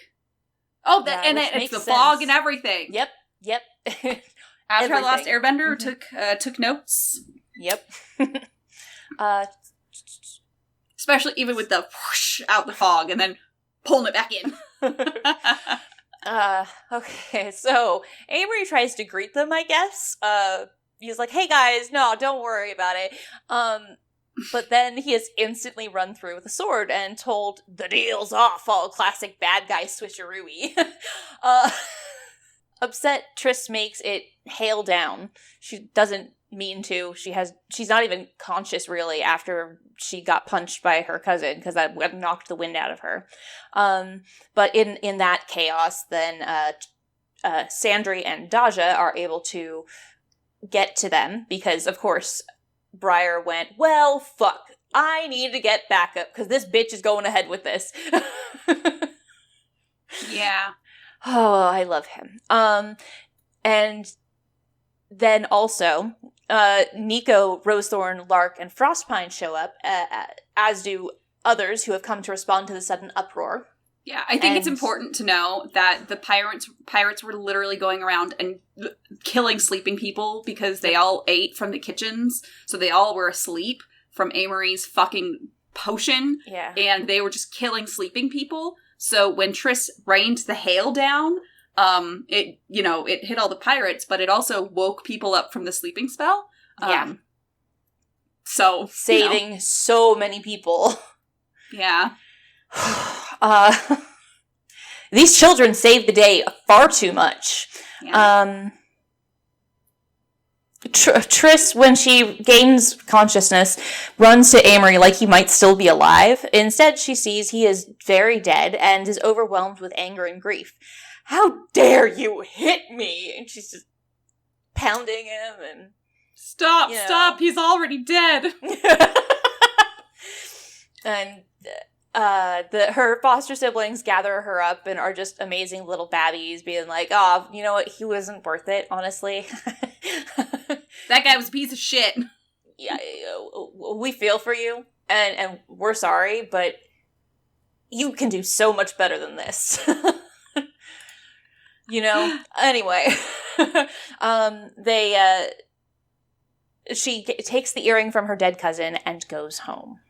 the fog and everything. Yep. Avatar: The Last Airbender took notes. Yep. Especially even with the whoosh out the fog and then pulling it back in. Okay, so Amory tries to greet them, I guess. He's like, hey guys, no, don't worry about it. But then he is instantly run through with a sword and told, the deal's off, all classic bad guy switcheroo-y. Upset, Triss makes it hail down. She doesn't mean to. She's not even conscious, really, after she got punched by her cousin, because that knocked the wind out of her. But in that chaos, then Sandry and Daja are able to get to them, because, of course, Briar went, well, fuck, I need to get backup, because this bitch is going ahead with this. Yeah. Oh, I love him. And then also, Nico, Rosethorn, Lark, and Frostpine show up, as do others who have come to respond to the sudden uproar. Yeah, I think it's important to know that the pirates were literally going around and killing sleeping people because they all ate from the kitchens, so they all were asleep from Amory's fucking potion, and they were just killing sleeping people. So when Triss rained the hail down, it hit all the pirates, but it also woke people up from the sleeping spell. So saving so many people. Yeah. These children save the day far too much. Yeah. Triss, when she gains consciousness, runs to Amory like he might still be alive. Instead, she sees he is very dead and is overwhelmed with anger and grief. How dare you hit me? And she's just pounding him and... Stop, he's already dead. And her foster siblings gather her up and are just amazing little babbies, being like, oh, you know what, he wasn't worth it, honestly. That guy was a piece of shit. Yeah, we feel for you, and we're sorry, but you can do so much better than this. You know? Anyway. She takes the earring from her dead cousin and goes home.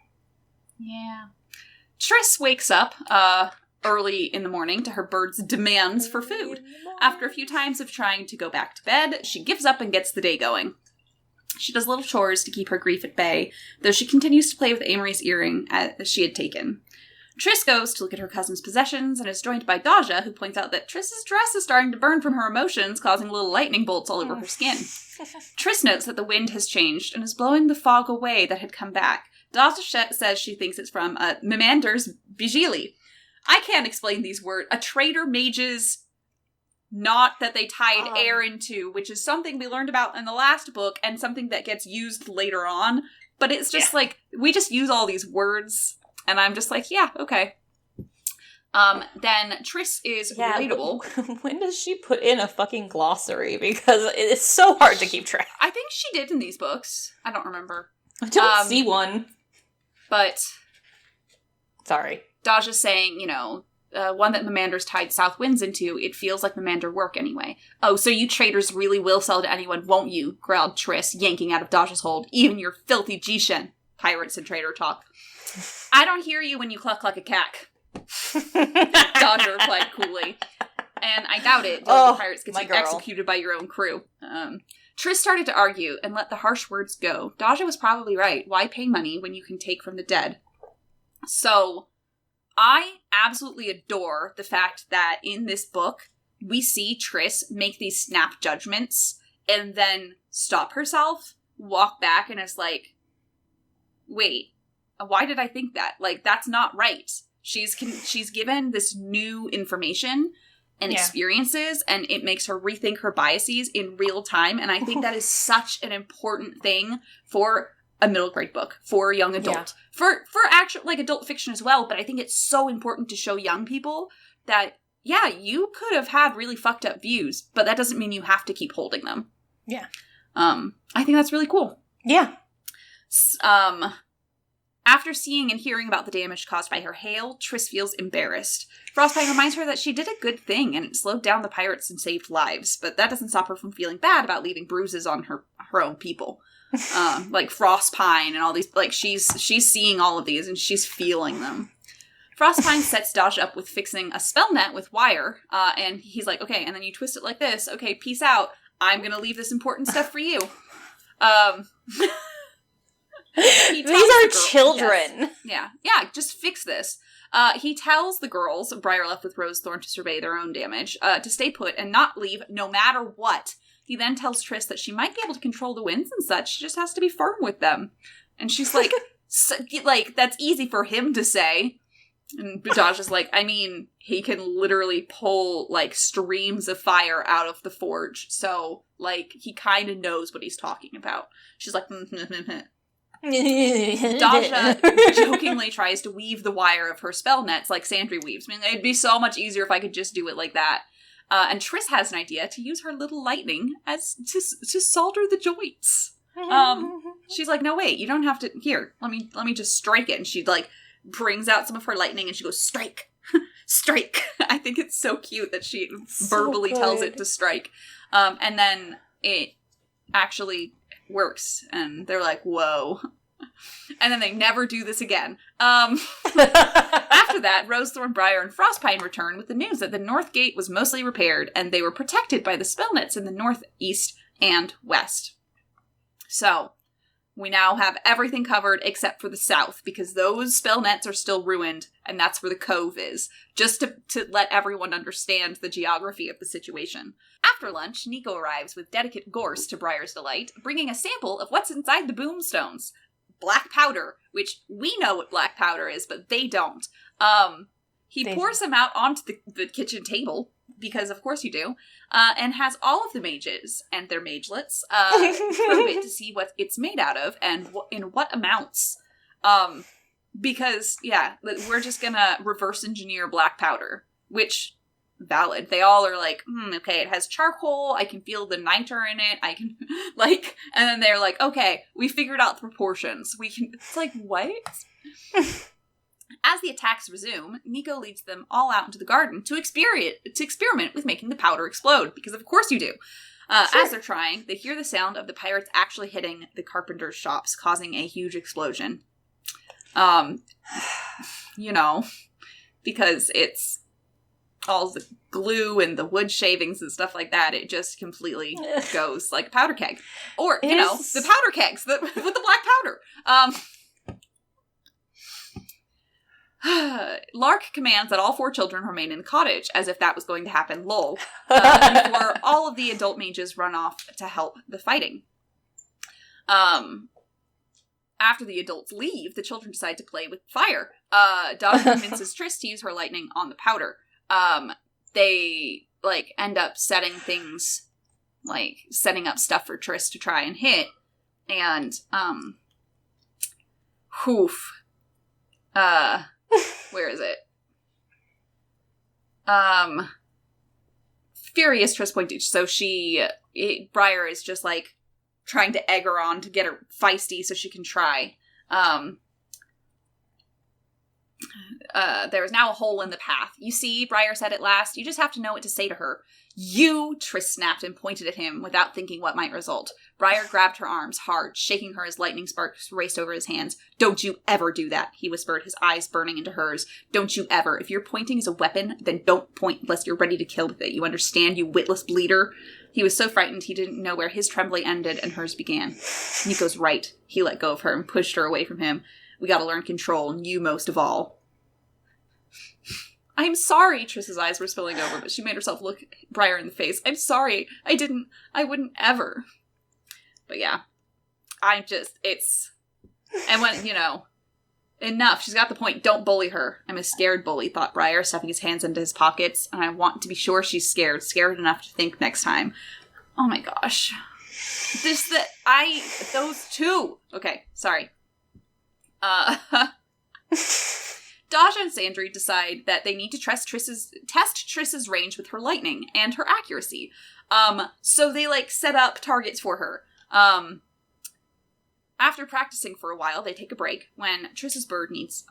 Yeah. Triss wakes up early in the morning to her bird's demands for food. After a few times of trying to go back to bed, she gives up and gets the day going. She does little chores to keep her grief at bay, though she continues to play with Amory's earring as she had taken. Triss goes to look at her cousin's possessions and is joined by Daja, who points out that Triss's dress is starting to burn from her emotions, causing little lightning bolts all over her skin. Triss notes that the wind has changed and is blowing the fog away that had come back. Daja says she thinks it's from Mimander's Bijili. I can't explain these words. A traitor mage's knot that they tied air into, which is something we learned about in the last book and something that gets used later on. But it's just like, we just use all these words, and I'm just like, yeah, okay. Then Triss is relatable. When does she put in a fucking glossary? Because it's so hard to keep track. I think she did in these books. I don't remember. I don't see one. But... Sorry. Daja's saying, one that Mimander's tied south winds into, it feels like Mimander work anyway. Oh, so you traitors really will sell to anyone, won't you? Growled Triss, yanking out of Daja's hold. Even your filthy Jishin. Pirates and traitor talk. I don't hear you when you cluck like a cack. Daja replied coolly. And I doubt it. The pirates get executed by your own crew. Triss started to argue and let the harsh words go. Daja was probably right. Why pay money when you can take from the dead? So, I absolutely adore the fact that in this book, we see Triss make these snap judgments and then stop herself, walk back, and is like, wait, why did I think that? Like, that's not right. She's given this new information and experiences, and it makes her rethink her biases in real time, and I think that is such an important thing for a middle grade book, for a young adult. For actual, like, adult fiction as well, but I think it's so important to show young people that, yeah, you could have had really fucked up views, but that doesn't mean you have to keep holding them. Yeah. I think that's really cool. Yeah. After seeing and hearing about the damage caused by her hail, Triss feels embarrassed. Frostpine reminds her that she did a good thing and it slowed down the pirates and saved lives, but that doesn't stop her from feeling bad about leaving bruises on her own people. Like Frostpine and all these, like, she's seeing all of these and she's feeling them. Frostpine sets Daja up with fixing a spell net with wire, and he's like, okay, and then you twist it like this. Okay, peace out. I'm gonna leave this important stuff for you. These are children. Yes. Yeah, just fix this. He tells the girls, Briarleft with Rosethorn to survey their own damage, to stay put and not leave no matter what. He then tells Triss that she might be able to control the winds and such, she just has to be firm with them. And she's like, that's easy for him to say. And Daja's like, I mean, he can literally pull, like, streams of fire out of the forge, so, like, he kind of knows what he's talking about. She's like, Daja jokingly tries to weave the wire of her spell nets like Sandry weaves. I mean, it'd be so much easier if I could just do it like that. And Triss has an idea to use her little lightning as to solder the joints. She's like, no, wait, you don't have to. Here, let me just strike it. And she, like, brings out some of her lightning and she goes, strike, strike. I think it's so cute that she verbally tells it to strike. And then it actually works, and they're like, whoa. And then they never do this again. After that, Rosethorn, Briar, and Frostpine return with the news that the North Gate was mostly repaired, and they were protected by the spell nets in the northeast and west. So, We now have everything covered except for the south, because those spell nets are still ruined, and that's where the cove is. Just to let everyone understand the geography of the situation. After lunch, Nico arrives with delicate gorse to Briar's delight, bringing a sample of what's inside the boomstones. Black powder, which we know what black powder is, but they don't. He pours them out onto the kitchen table, because of course you do, and has all of the mages and their magelets probe it to see what it's made out of and in what amounts. Because, yeah, we're just gonna reverse engineer black powder, which, valid. They all are like, okay, it has charcoal, I can feel the niter in it, I can, like, and then they're like, okay, we figured out the proportions. It's like, what? As the attacks resume, Nico leads them all out into the garden to experiment with making the powder explode, because of course you do. Sure. As they're trying, they hear the sound of the pirates actually hitting the carpenter's shops, causing a huge explosion. Because it's all the glue and the wood shavings and stuff like that, it just completely goes like a powder keg. Or, the powder kegs with the black powder. Lark commands that all 4 children remain in the cottage, as if that was going to happen, lol, before all of the adult mages run off to help the fighting. After the adults leave, the children decide to play with fire. Dodge convinces Triss to use her lightning on the powder. They, end up setting things, setting up stuff for Triss to try and hit, and, where is it? Furious Triss pointed, so Briar is just, trying to egg her on to get her feisty so she can try. There is now a hole in the path. You see, Briar said at last, you just have to know what to say to her. You, Triss snapped and pointed at him without thinking what might result. Briar grabbed her arms hard, shaking her as lightning sparks raced over his hands. Don't you ever do that, he whispered, his eyes burning into hers. Don't you ever. If your pointing is a weapon, then don't point unless you're ready to kill with it. You understand, you witless bleeder? He was so frightened he didn't know where his trembling ended and hers began. Nico's right. He let go of her and pushed her away from him. We gotta learn control, and you most of all. I'm sorry, Triss's eyes were spilling over, but she made herself look Briar in the face. I'm sorry. I wouldn't ever. But yeah. And when, enough. She's got the point. Don't bully her. I'm a scared bully, thought Briar, stuffing his hands into his pockets, and I want to be sure she's scared enough to think next time. Oh my gosh. Those two. Okay, sorry. Dasha and Sandry decide that they need to test Triss's range with her lightning and her accuracy. So they, set up targets for her. After practicing for a while, they take a break when Triss's bird needs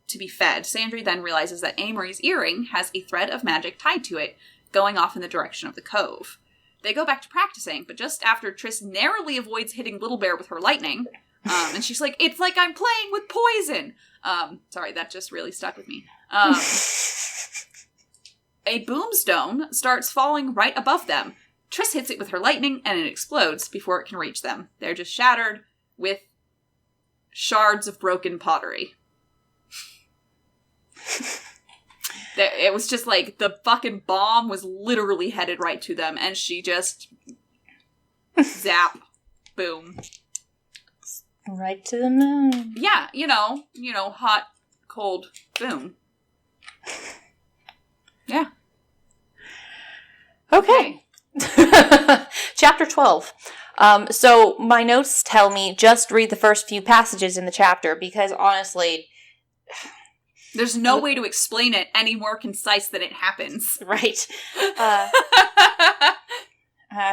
to be fed. Sandry then realizes that Amory's earring has a thread of magic tied to it, going off in the direction of the cove. They go back to practicing, but just after Triss narrowly avoids hitting Little Bear with her lightning, and she's like, it's like I'm playing with poison! Sorry, that just really stuck with me. A boomstone starts falling right above them. Triss hits it with her lightning, and it explodes before it can reach them. They're just shattered with shards of broken pottery. It was just the fucking bomb was literally headed right to them, and she just zap, boom. Right to the moon. Yeah, hot, cold, boom. Yeah. Okay. Chapter 12. So my notes tell me just read the first few passages in the chapter, because honestly, there's no way to explain it any more concise than it happens. Right.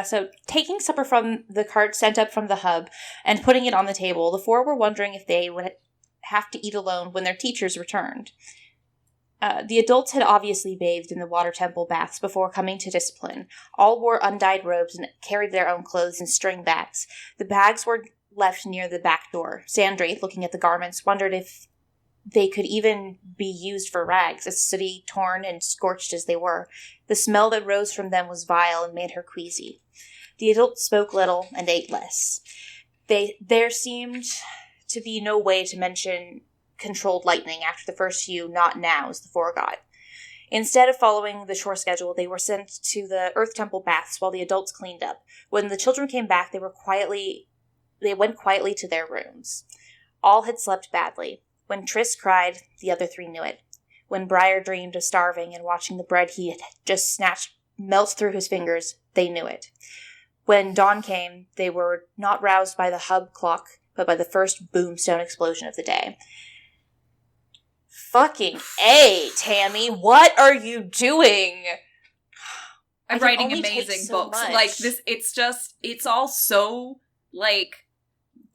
So taking supper from the cart sent up from the hub and putting it on the table, the 4 were wondering if they would have to eat alone when their teachers returned. The adults had obviously bathed in the water temple baths before coming to discipline. All wore undyed robes and carried their own clothes in string bags. The bags were left near the back door. Sandry, looking at the garments, wondered if they could even be used for rags, as sooty, torn, and scorched as they were. The smell that rose from them was vile and made her queasy. The adults spoke little and ate less. There seemed to be no way to mention controlled lightning after the first few not nows the four got. Instead of following the shore schedule, they were sent to the Earth Temple baths while the adults cleaned up. When the children came back, they went quietly to their rooms. All had slept badly. When Triss cried, the other three knew it. When Briar dreamed of starving and watching the bread he had just snatched melt through his fingers, they knew it. When dawn came, they were not roused by the hub clock, but by the first boomstone explosion of the day. Fucking A, Tammy, what are you doing? I'm writing amazing books. Much. Like, this, it's all so, like,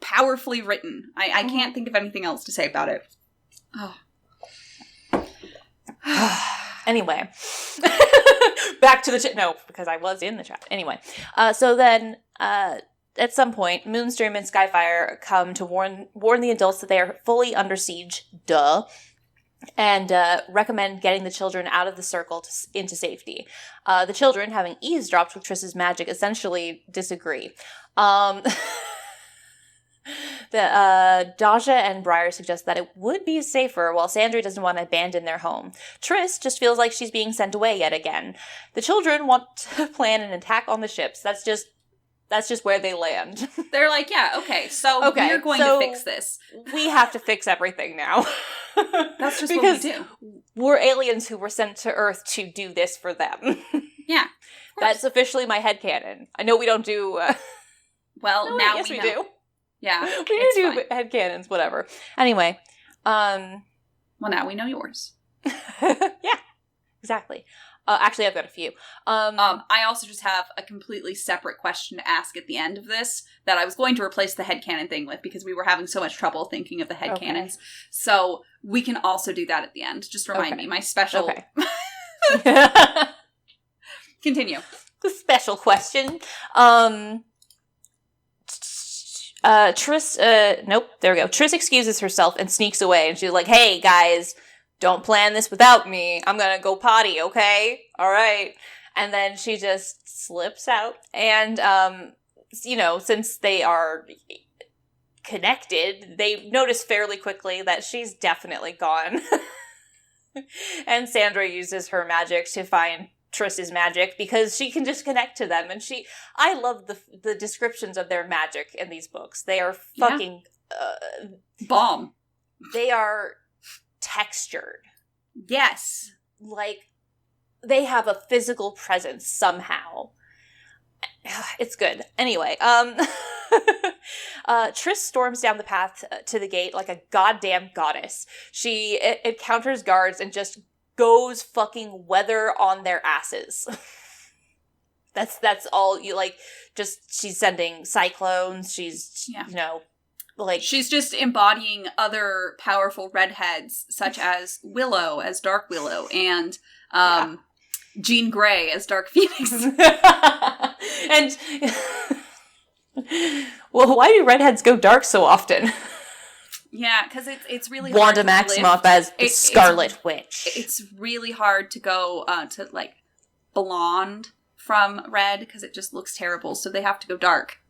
powerfully written. I can't think of anything else to say about it. Oh. Anyway. Back to the chat. No, because I was in the chat. Anyway. So then, at some point, Moonstream and Skyfire come to warn the adults that they are fully under siege. Duh. And recommend getting the children out of the circle into safety. The children, having eavesdropped with Triss's magic, essentially disagree. Daja and Briar suggest that it would be safer, while Sandra doesn't want to abandon their home. Triss just feels like she's being sent away yet again. The children want to plan an attack on the ships. That's just where they land. They're like, yeah, okay, so we're going to fix this. We have to fix everything now. That's just what we do. We're aliens who were sent to Earth to do this for them. Yeah. That's officially my headcanon. I know we don't do... well, no, now yes, we do. know. Yeah, we do headcanons, whatever. Anyway. Well, now we know yours. Yeah, exactly. Actually, I've got a few. I also just have a completely separate question to ask at the end of this that I was going to replace the headcanon thing with because we were having so much trouble thinking of the headcanons. Okay. So we can also do that at the end. Just remind me. My special... Okay. Continue. The special question. Triss, nope, there we go. Triss excuses herself and sneaks away, and she's like, hey, guys, don't plan this without me. I'm gonna go potty, okay? Alright. And then she just slips out, and, since they are connected, they notice fairly quickly that she's definitely gone. And Sandra uses her magic to find Triss's magic because she can just connect to them, and I love the descriptions of their magic in these books. They are fucking bomb. They are textured. Yes. Like they have a physical presence somehow. It's good. Anyway, Triss storms down the path to the gate like a goddamn goddess. She encounters guards and just goes fucking weather on their asses. That's all you like. Just she's sending cyclones. She's she's just embodying other powerful redheads such as Willow as Dark Willow and Jean Grey as Dark Phoenix. And well, why do redheads go dark so often? Yeah, because it's really Wanda hard to Maximoff as the Scarlet Witch. It's really hard to go to like blonde from red because it just looks terrible. So they have to go dark.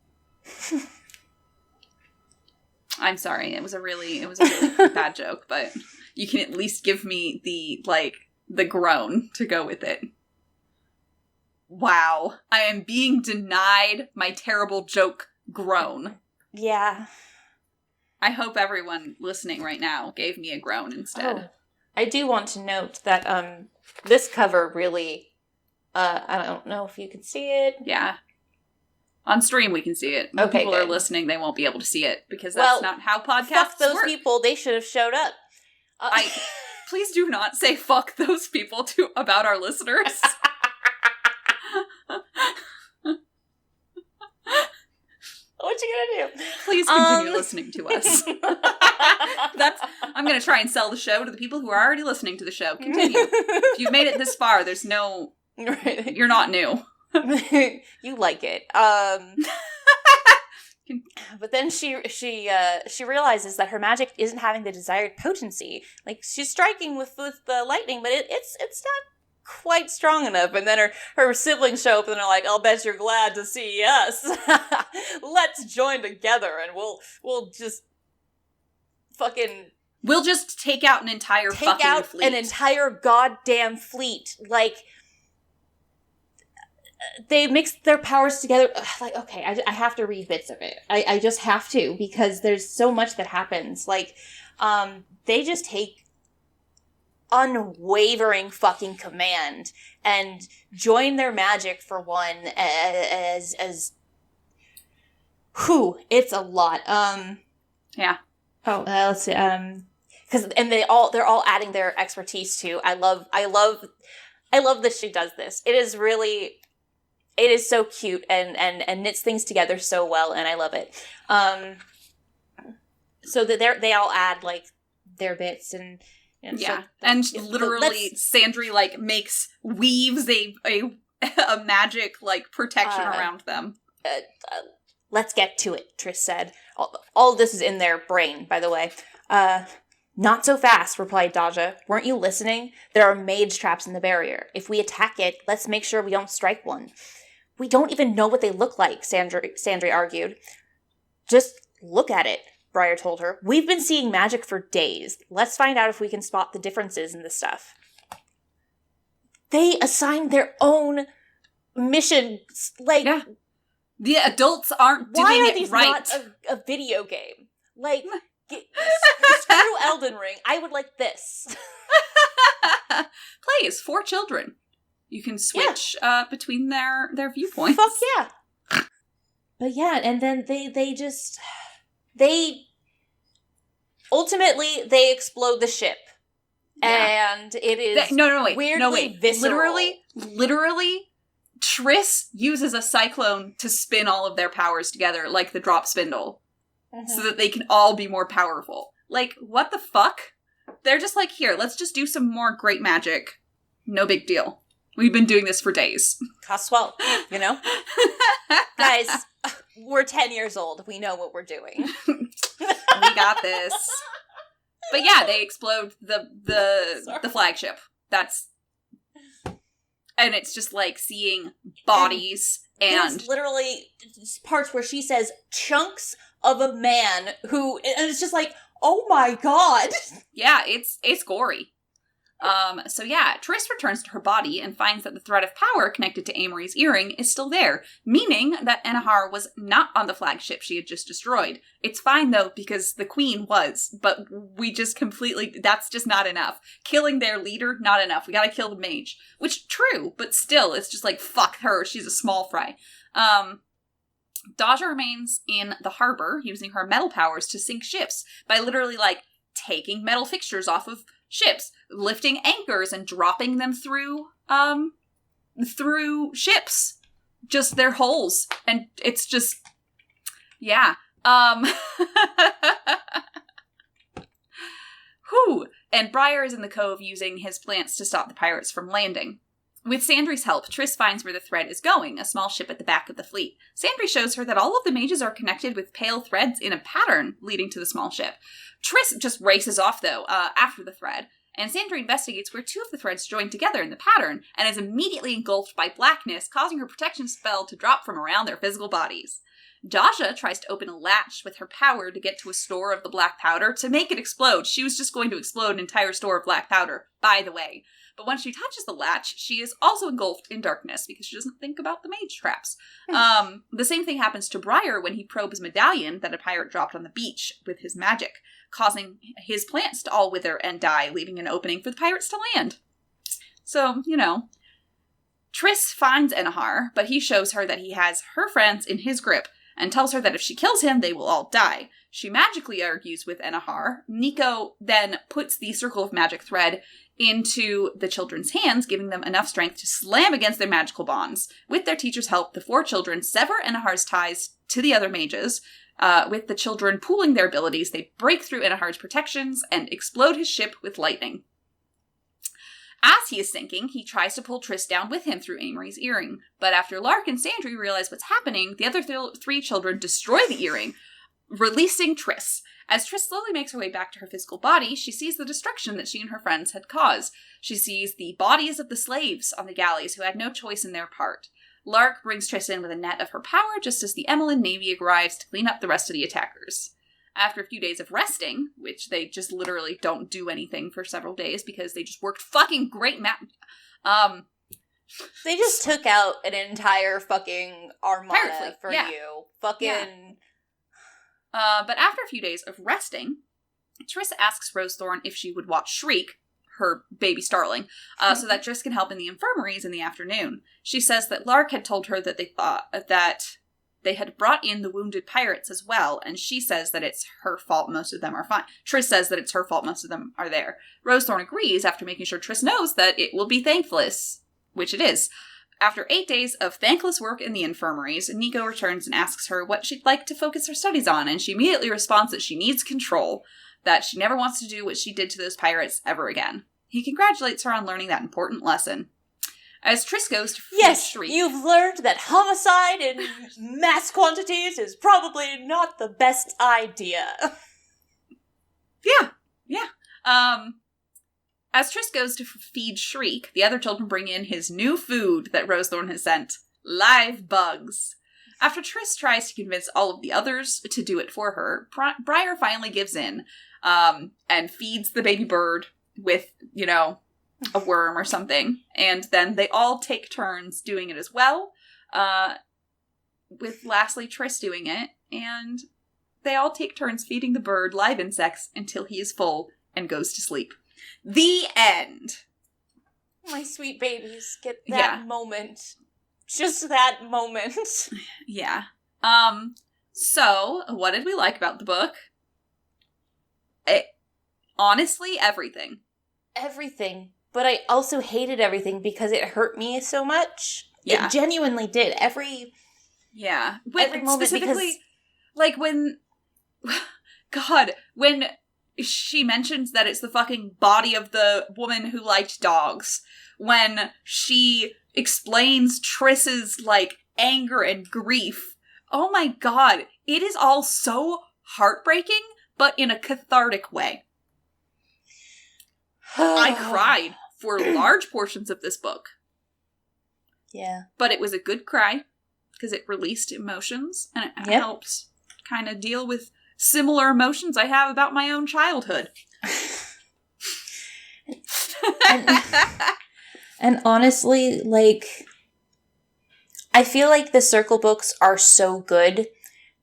I'm sorry, it was a really bad joke, but you can at least give me the groan to go with it. Wow, I am being denied my terrible joke groan. Yeah. I hope everyone listening right now gave me a groan instead. Oh, I do want to note that this cover really, I don't know if you can see it. Yeah. On stream we can see it. When people are listening, they won't be able to see it because that's not how podcasts fuck those work. People, they should have showed up. Please do not say fuck those people about our listeners. What you gonna do? Please continue listening to us. I'm gonna try and sell the show to the people who are already listening to the show. Continue. If you've made it this far, there's no... Right. You're not new. You like it. But then she realizes that her magic isn't having the desired potency. Like, she's striking with the lightning, but it's not quite strong enough. And then her siblings show up and they're like, I'll bet you're glad to see us. Let's join together and we'll just fucking... We'll just take out an entire fucking fleet. An entire goddamn fleet. Like, they mix their powers together. Like, okay, I have to read bits of it. I just have to, because there's so much that happens. Like, they just take unwavering fucking command and join their magic for one as whew, it's a lot. Yeah. Oh, let's see. They're all adding their expertise too. I love that she does this. It is so cute and knits things together so well, and I love it. So that they all add like their bits and yeah, so, and literally Sandry like weaves a magic like protection around them. Let's get to it, Triss said. All of this is in their brain, by the way. Not so fast, replied Daja. Weren't you listening? There are mage traps in the barrier. If we attack it, let's make sure we don't strike one. We don't even know what they look like, Sandry argued. Just look at it, Briar told her. We've been seeing magic for days. Let's find out if we can spot the differences in the stuff. They assigned their own mission, like... Yeah. The adults aren't doing it right. Why are these not a video game? Like... Screw Elden Ring. I would like this. Play as 4 children. You can switch between their viewpoints. Fuck yeah. But yeah, and then they ultimately they explode the ship. Yeah. And it is weirdly visceral. Literally, Triss uses a cyclone to spin all of their powers together like the drop spindle. So that they can all be more powerful. Like, what the fuck? They're just like, here, let's just do some more great magic. No big deal. We've been doing this for days. Costs well, you know? Guys, we're 10 years old. We know what we're doing. We got this. But yeah, they explode the flagship. And it's just like seeing bodies and... There's literally parts where she says chunks of a man who... And it's just like, oh my god! Yeah, it's gory. So yeah, Triss returns to her body and finds that the thread of power connected to Amory's earring is still there, meaning that Enahar was not on the flagship she had just destroyed. It's fine though, because the queen was, but we just that's just not enough. Killing their leader, not enough. We gotta kill the mage. Which, true, but still, it's just like, fuck her, she's a small fry. Daja remains in the harbor, using her metal powers to sink ships, by literally, like, taking metal fixtures off of ships, lifting anchors and dropping them through ships. Just their holes. And it's just, yeah. Whew. And Briar is in the cove using his plants to stop the pirates from landing. With Sandry's help, Triss finds where the thread is going, a small ship at the back of the fleet. Sandry shows her that all of the mages are connected with pale threads in a pattern leading to the small ship. Triss just races off, though, after the thread, and Sandry investigates where 2 of the threads join together in the pattern, and is immediately engulfed by blackness, causing her protection spell to drop from around their physical bodies. Daja tries to open a latch with her power to get to a store of the black powder to make it explode. She was just going to explode an entire store of black powder, by the way. But when she touches the latch, she is also engulfed in darkness because she doesn't think about the mage traps. The same thing happens to Briar when he probes a medallion that a pirate dropped on the beach with his magic, causing his plants to all wither and die, leaving an opening for the pirates to land. So, you know. Triss finds Enahar, but he shows her that he has her friends in his grip, and tells her that if she kills him, they will all die. She magically argues with Enahar. Nico then puts the circle of magic thread into the children's hands, giving them enough strength to slam against their magical bonds. With their teacher's help, the 4 children sever Enahar's ties to the other mages. With the children pooling their abilities, they break through Enahar's protections and explode his ship with lightning. As he is sinking, he tries to pull Triss down with him through Amory's earring. But after Lark and Sandry realize what's happening, the other 3 children destroy the earring, releasing Triss. As Triss slowly makes her way back to her physical body, she sees the destruction that she and her friends had caused. She sees the bodies of the slaves on the galleys who had no choice in their part. Lark brings Triss in with a net of her power just as the Emmeline Navy arrives to clean up the rest of the attackers. After a few days of resting, which they just literally don't do anything for several days because they just worked fucking great They just took out an entire fucking armada Pirate for fleet, you. Fucking... But after a few days of resting, Triss asks Rosethorn if she would watch Shriek, her baby starling, so that Triss can help in the infirmaries in the afternoon. She says that Lark had told her that they thought that they had brought in the wounded pirates as well, and she says that it's her fault most of them are fine. Triss says that it's her fault most of them are there. Rosethorn agrees after making sure Triss knows that it will be thankless, which it is. After 8 days of thankless work in the infirmaries, Nico returns and asks her what she'd like to focus her studies on, and she immediately responds that she needs control, that she never wants to do what she did to those pirates ever again. He congratulates her on learning that important lesson. As Triss goes to Shriek... You've learned that homicide in mass quantities is probably not the best idea. Yeah. As Triss goes to feed Shriek, the other children bring in his new food that Rosethorn has sent. Live bugs. After Triss tries to convince all of the others to do it for her, Briar finally gives in, and feeds the baby bird with, a worm or something. And then they all take turns doing it as well, with lastly Triss doing it, and they all take turns feeding the bird live insects until he is full and goes to sleep. The end. My sweet babies get that moment. Just that moment. Yeah. So, what did we like about the book? Honestly, everything. Everything. But I also hated everything because it hurt me so much. Yeah. It genuinely did. Every moment, specifically, like when... God, when she mentions that it's the fucking body of the woman who liked dogs. When she explains Triss's, anger and grief. Oh my god. It is all so heartbreaking, but in a cathartic way. I cried for large portions of this book. Yeah. But it was a good cry, because it released emotions, and it helped kind of deal with similar emotions I have about my own childhood. And honestly, I feel like the Circle books are so good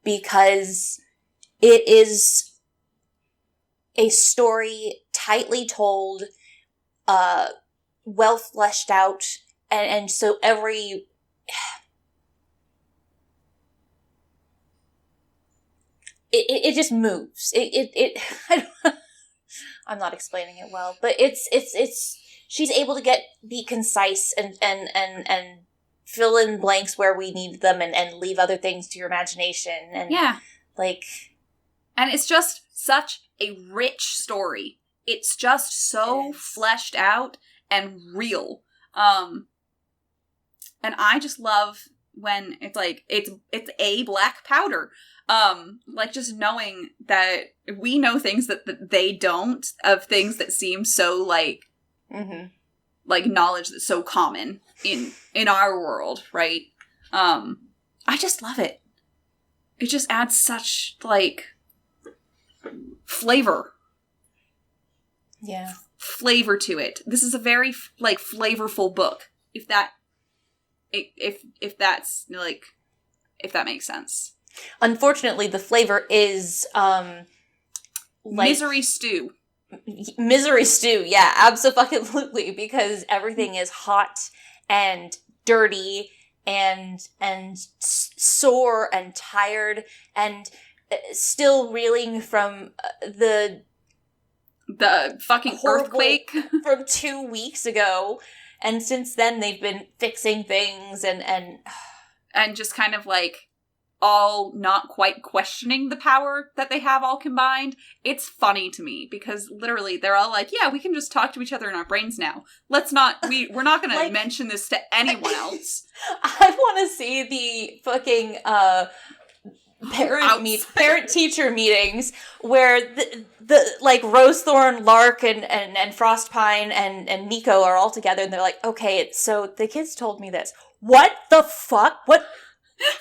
because it is a story tightly told, well fleshed out, and so every... It just moves. I'm not explaining it well, but it's she's able to be concise and fill in blanks where we need them and leave other things to your imagination and and it's just such a rich story. It's just so fleshed out and real. And I just love when it's it's a black powder. Just knowing that we know things that they don't, of things that seem so knowledge that's so common in our world, right? I just love it. It just adds such flavor. Yeah. Flavor to it. This is a very flavorful book. If that makes sense. Unfortunately, the flavor is misery stew. Misery stew, yeah, absolutely, because everything is hot and dirty and sore and tired and still reeling from the fucking earthquake from 2 weeks ago, and since then they've been fixing things and just kind of all not quite questioning the power that they have all combined. It's funny to me because literally they're all we can just talk to each other in our brains now. We're not going to mention this to anyone else. I want to see the fucking parent teacher meetings where the like Rosethorn, Lark, and Frostpine and Nico are all together, and they're like, okay, so the kids told me this. What the fuck? What?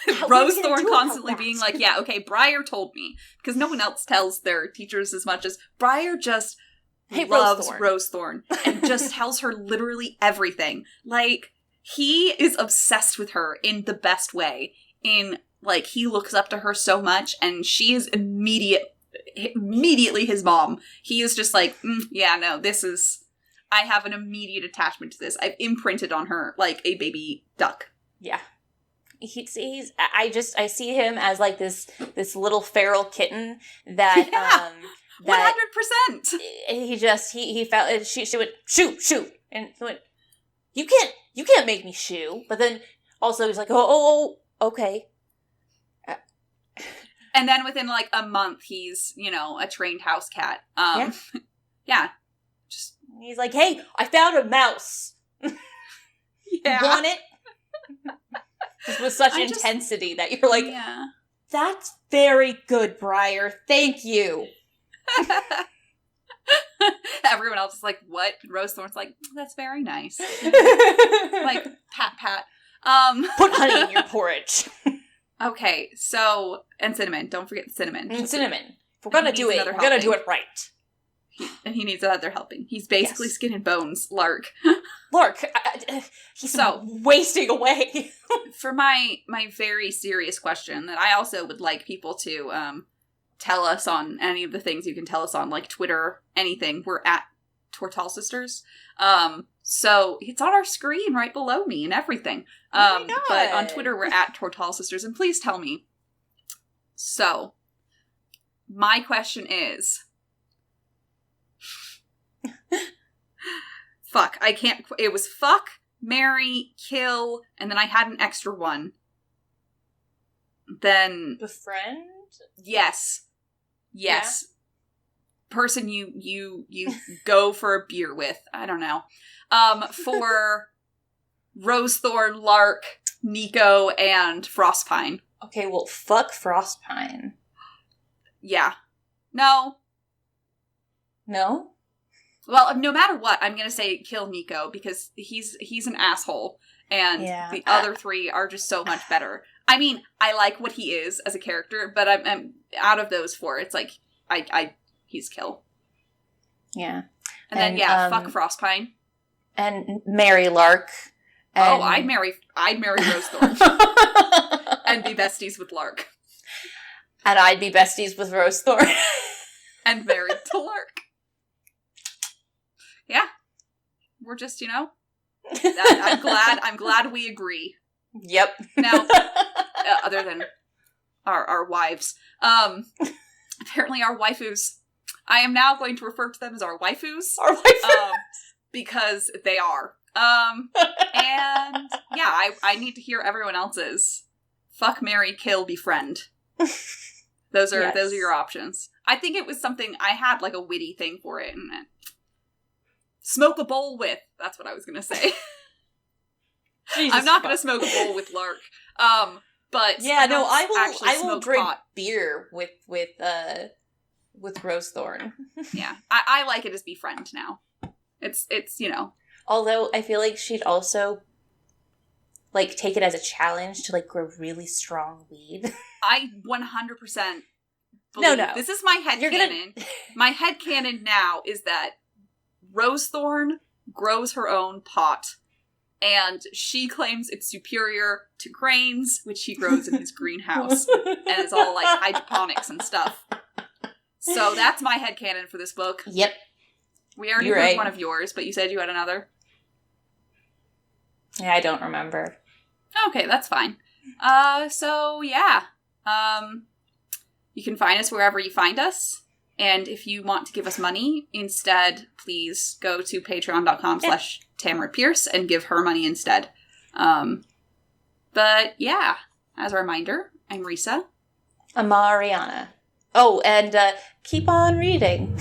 Rosethorn constantly being like, yeah, okay, Briar told me. Because no one else tells their teachers as much as Briar just loves Rosethorn and just tells her literally everything. Like, he is obsessed with her in the best way. Like, he looks up to her so much, and she is immediately his mom. He is just like, yeah, no, I have an immediate attachment to this. I've imprinted on her like a baby duck. Yeah. I see him as like this little feral kitten that 100%. He felt she went shoo and he went, you can't make me shoo, but then also he's like oh okay, and then within like a month he's a trained house cat. Yeah. Just he's like, hey, I found a mouse. Yeah. You want it? Just with such intensity that you're like, yeah. That's very good, Briar. Thank you. Everyone else is like, what? Rosethorn's like, that's very nice. Like, pat. Put honey in your porridge. Okay, so, and cinnamon. Don't forget the cinnamon. And cinnamon. If we're gonna do it, we're gonna do it right. He needs another helping. He's basically skin and bones, Lark. Lark, he's wasting away. For my very serious question that I also would like people to tell us on any of the things you can tell us on, like Twitter, anything, we're at Tortall Sisters. So it's on our screen right below me and everything. Oh my God. But on Twitter, we're at Tortall Sisters, and please tell me. So, my question is... Fuck, I can't... It was fuck, marry, kill, and then I had an extra one. Then... Befriend? Yes. Yeah. Person you go for a beer with. I don't know. For Rosethorn, Lark, Nico, and Frostpine. Okay, well, fuck Frostpine. Yeah. No? Well, no matter what, I'm gonna say kill Nico, because he's an asshole, and the other three are just so much better. I mean, I like what he is as a character, but I'm out of those four, it's like, he's kill. Yeah. And then, fuck Frostpine. And marry Lark. And... Oh, I'd marry Rosethorn. And be besties with Lark. And I'd be besties with Rosethorn. And married to Lark. Yeah. We're just, I'm glad we agree. Yep. Now, other than our wives, apparently our waifus, I am now going to refer to them as our waifus. Our waifus. Because they are. And yeah, I need to hear everyone else's. Fuck, marry, kill, befriend. Those are your options. I think it was something, I had like a witty thing for it, and smoke a bowl with. That's what I was gonna say. I'm not gonna smoke a bowl with Lark. But yeah, no, I will drink beer with Rosethorn. Yeah, I like it as befriend now. It's Although I feel like she'd also like take it as a challenge to like grow really strong weed. I 100% believe. No. This is my headcanon. My headcanon now is that Rosethorn grows her own pot, and she claims it's superior to Crane's, which he grows in his greenhouse, and it's all like hydroponics and stuff. So that's my headcanon for this book. Yep. We already heard one of yours, but you said you had another. Yeah, I don't remember. Okay, that's fine. So yeah. You can find us wherever you find us. And if you want to give us money instead, please go to patreon.com/Tamora Pierce and give her money instead. But yeah, as a reminder, I'm Risa. I'm Mariana. Oh, and keep on reading.